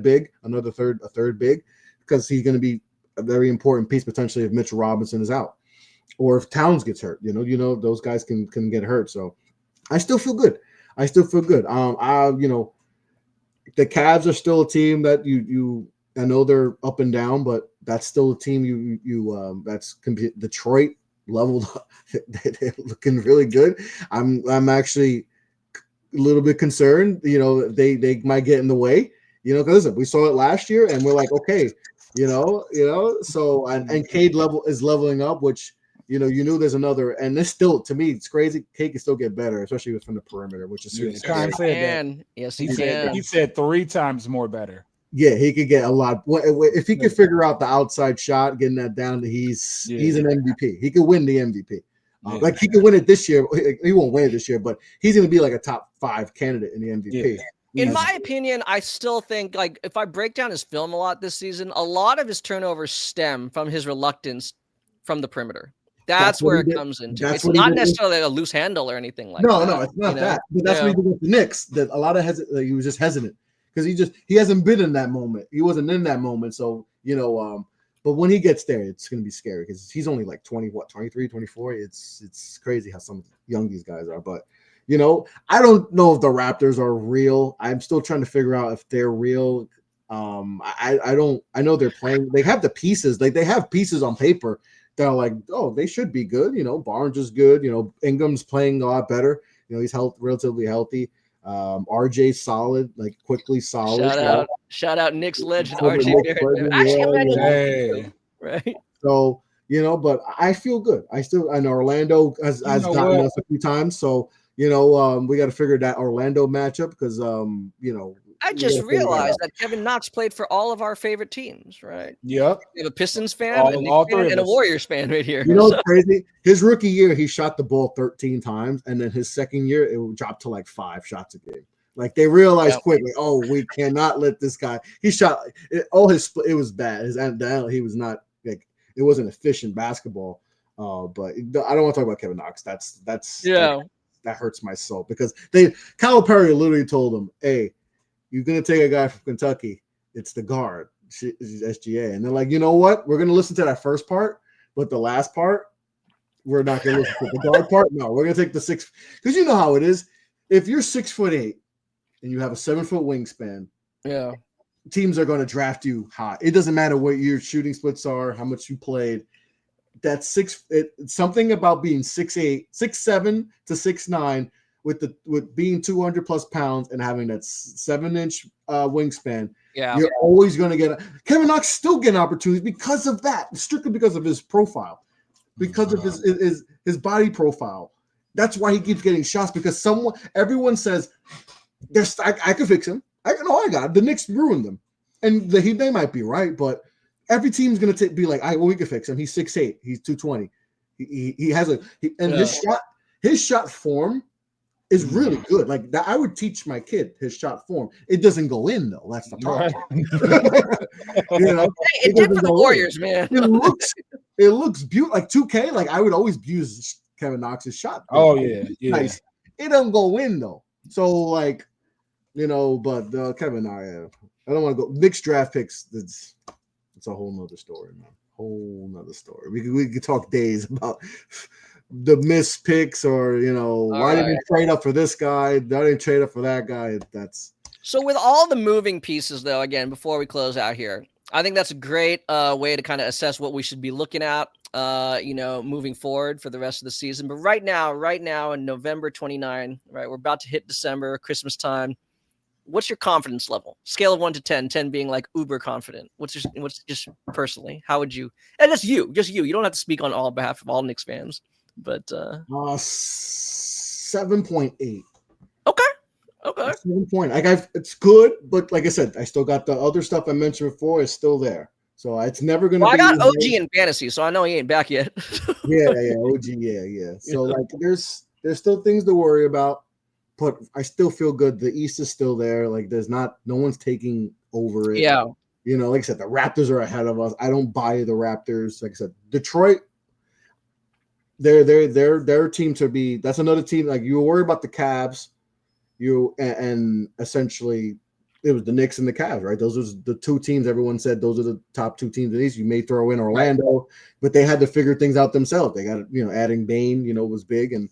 third big, because he's going to be a very important piece potentially if Mitchell Robinson is out, or if Towns gets hurt. Those guys can get hurt. So I still feel good. The Cavs are still a team that I know they're up and down, but that's still a team that's Detroit leveled up. They're looking really good. I'm actually a little bit concerned. They might get in the way. Because listen, we saw it last year, and we're like, okay, So and Cade is leveling up, which you knew there's another, and this still, to me, it's crazy. Cade can still get better, especially from the perimeter, which is he can. Yes, he can. He said 3 times more better. Yeah, he could get a lot. If he could figure out the outside shot, getting that down, he's an MVP. He could win the MVP. Like he could win it this year. He won't win it this year, but he's going to be like a top 5 candidate in the MVP. In my opinion, I still think, like, if I break down his film a lot this season, a lot of his turnovers stem from his reluctance from the perimeter. That's where it comes into. It's not necessarily a loose handle or anything like that. No, it's not that. But that's what he did with the Knicks. That a lot of he was just hesitant, because he hasn't been in that moment. He wasn't in that moment. So, but when he gets there, it's going to be scary, because he's only like 23, 24. It's crazy how some young these guys are. But, I don't know if the Raptors are real. I'm still trying to figure out if they're real. I know they're playing. They have the pieces. Like they have pieces on paper that are like, oh, they should be good. Barnes is good. Ingram's playing a lot better. He's relatively healthy. RJ's solid, like quickly solid. Shout out Knicks legend RJ Barrett. Actually, right. So but I feel good. And Orlando has gotten us a few times. So we got to figure that Orlando matchup, because I just realized that Kevin Knox played for all of our favorite teams, right? Yep. We have a Pistons fan, a Knicks fan, and a Warriors fan right here. What's crazy? His rookie year, he shot the ball 13 times, and then his second year, it dropped to like 5 shots a game. Like they realized quickly, oh, we cannot let this guy. He shot it was bad. He was not like, it wasn't efficient basketball. But I don't want to talk about Kevin Knox. That's that hurts my soul because Calipari literally told them, "Hey, you're gonna take a guy from Kentucky. It's the guard, SGA," and they're like, "You know what? We're gonna listen to that first part, but the last part, we're not gonna listen to the guard part. No, we're gonna take the 6 because you know how it is. If you're 6'8" and you have a 7-foot wingspan, yeah." Teams are going to draft you high. It doesn't matter what your shooting splits are, how much you played. That's something about being 6'8", 6'7" to 6'9" with being 200 plus pounds and having that 7-inch wingspan. Yeah, you're always going to get Kevin Knox still getting opportunities because of that, strictly because of his profile, because of his body profile. That's why he keeps getting shots because everyone says I could fix him. The Knicks ruined them, and they might be right, but every team's gonna be like, we can fix him. He's 6'8", he's 220. He has his shot form is really good. Like that, I would teach my kid his shot form. It doesn't go in though. That's the problem. It did for the Warriors, man. It looks beautiful. Like 2K. Like I would always use Kevin Knox's shot. Oh yeah. Nice. It doesn't go in though. So like. But Kevin, I don't want to go. Knicks draft picks. It's a whole nother story, man. Whole nother story. We could talk days about the missed picks, or why didn't you trade up for this guy? Why didn't you trade up for that guy? That's so. With all the moving pieces, though, again, before we close out here, I think that's a great way to kind of assess what we should be looking at. Moving forward for the rest of the season. But right now, in November 29, right, we're about to hit December, Christmas time. What's your confidence level? Scale of 1 to 10, 10 being like uber confident. What's just personally? How would you? And just you. You don't have to speak on all behalf of all Knicks fans, but 7.8. Okay. 7 point. It's good, but like I said, I still got the other stuff I mentioned before. It's still there, so it's never gonna. I got OG in fantasy, so I know he ain't back yet. yeah, OG, yeah. So like, there's still things to worry about. But I still feel good. The East is still there. Like no one's taking over it. Yeah. Like I said, the Raptors are ahead of us. I don't buy the Raptors. Like I said, Detroit, their team to be. That's another team. Like you worry about the Cavs, and essentially it was the Knicks and the Cavs, right? Those are the two teams. Everyone said those are the top two teams in the East. You may throw in Orlando, but they had to figure things out themselves. They got adding Bane, was big, and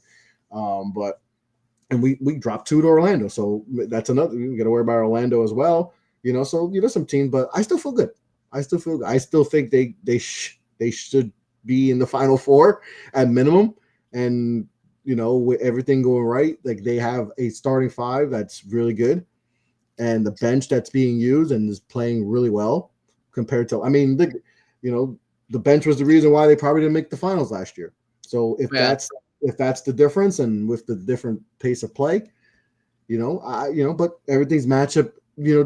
we dropped 2 to Orlando, so that's another. You got to worry about Orlando as well, So some teams, but I still feel good. I still think they should be in the Final Four at minimum, and with everything going right, like they have a starting 5 that's really good, and the bench that's being used and is playing really well compared to. I mean, the bench was the reason why they probably didn't make the finals last year. So if that's the difference, and with the different pace of play, but everything's matchup,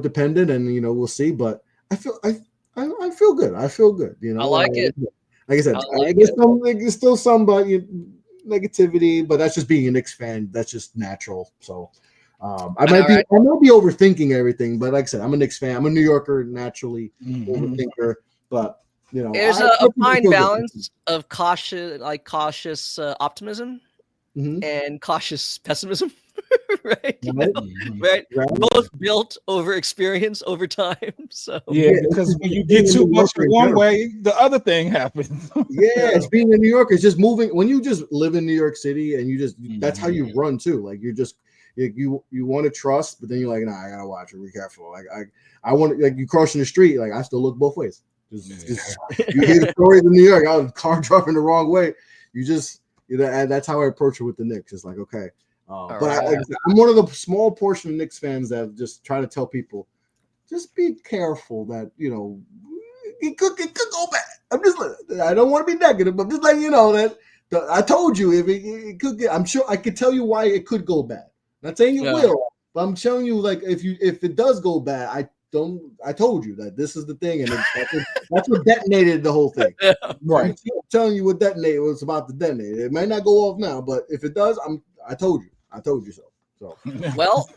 dependent, and we'll see. But I feel good. I feel good. I like it. Like I said, there's still some negativity, but that's just being a Knicks fan. That's just natural. So I might be overthinking everything, but like I said, I'm a Knicks fan. I'm a New Yorker, naturally overthinker, but. There's a fine balance of cautious optimism and cautious pessimism, right? Right. Both built over experience over time. So because when you get too much one way, the other thing happens. It's being a New Yorker. It's just moving. When you just live in New York City and that's how you run too. Like you want to trust, but then you're like, nah, I gotta watch it. Be careful. Like I want you crossing the street. Like I still look both ways. You hear the stories in New York. I was car driving the wrong way. And that's how I approach it with the Knicks. It's like, okay, I'm one of the small portion of Knicks fans that just try to tell people, just be careful that it could go bad. I don't want to be negative, but just letting you know that I told you if it could get. I'm sure I could tell you why it could go bad. Not saying it will, but I'm telling you, like if it does go bad, I told you that this is the thing, and that's what detonated the whole thing. Right. I'm telling you what detonated was about to detonate. It might not go off now, but if it does, I told you so. So, well,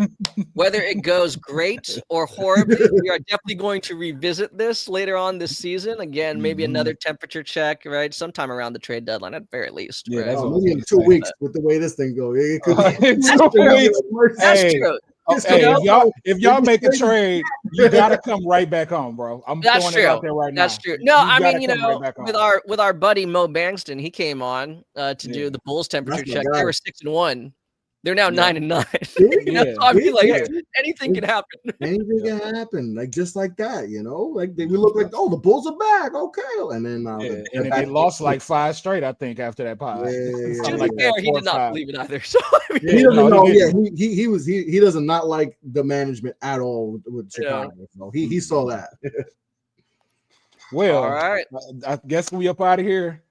whether it goes great or horribly, we are definitely going to revisit this later on this season. Again, maybe another temperature check, right? Sometime around the trade deadline, at the very least. Yeah, right? that's maybe in 2 weeks with the way this thing goes. It could in That's 2 true. weeks. That's Hey, true. hey, if y'all make a crazy. trade, you gotta come right back home, bro. I'm That's throwing true. it out there right now. That's true. No, I mean, gotta come right back with home. our buddy Mo Bankston, he came on to do the Bulls temperature That's my check. guy. They were 6-1. They're now 9-9. Yeah. So I mean, like, Yeah. anything can happen. Anything can happen, like just like that, Like we look like, oh, the Bulls are back, okay, and then And then they lost like 5 straight, I think, after that pod. Yeah, To like be fair, that, he 4 or did not 5. believe it either. So I mean, he doesn't no, know. he Yeah, didn't. he doesn't not like the management at all with Chicago. So he saw that. Well, all right. I guess we up out of here.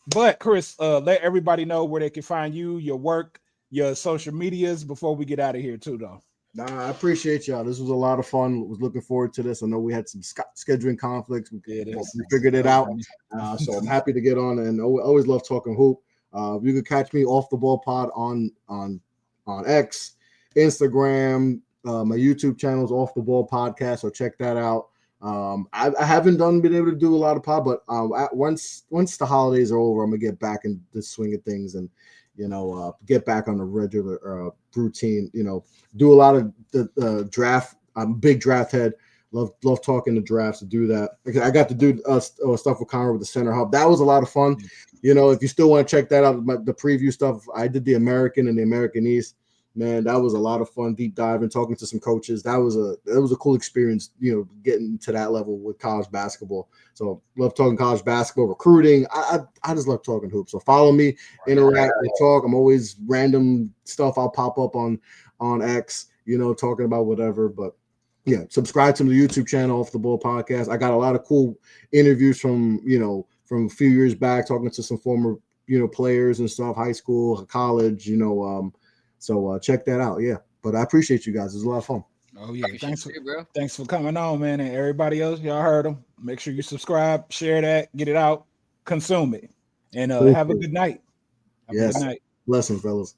But Chris, let everybody know where they can find you, your work, your social medias before we get out of here too, though. Nah, I appreciate y'all. This was a lot of fun. Was looking forward to this. I know we had some scheduling conflicts. We figured it out. So I'm happy to get on, and always love talking hoop. You can catch me off the ball pod on X, Instagram. My YouTube channel is Off the Ball Podcast, so check that out. I haven't been able to do a lot of pod, but once the holidays are over, I'm gonna get back in the swing of things and get back on the regular routine. Do a lot of the draft. I'm a big draft head. Love talking to drafts. To do that, I got to do stuff with Connor with the Center Hub. That was a lot of fun. If you still want to check that out, the preview stuff, I did the American and the American East. Man, that was a lot of fun. Deep diving, talking to some coaches. That was a cool experience. Getting to that level with college basketball. So love talking college basketball, recruiting. I just love talking hoops. So follow me, interact, and talk. I'm always random stuff. I'll pop up on X. Talking about whatever. But yeah, subscribe to the YouTube channel, Off the Ball Podcast. I got a lot of cool interviews from a few years back, talking to some former players and stuff, high school, college. So check that out. Yeah, but I appreciate you guys. It was a lot of fun. Oh yeah, thanks for coming on, man, and everybody else. Y'all heard them. Make sure you subscribe, share that, get it out, consume it, and have a good night. Have a good night. Blessings, fellas.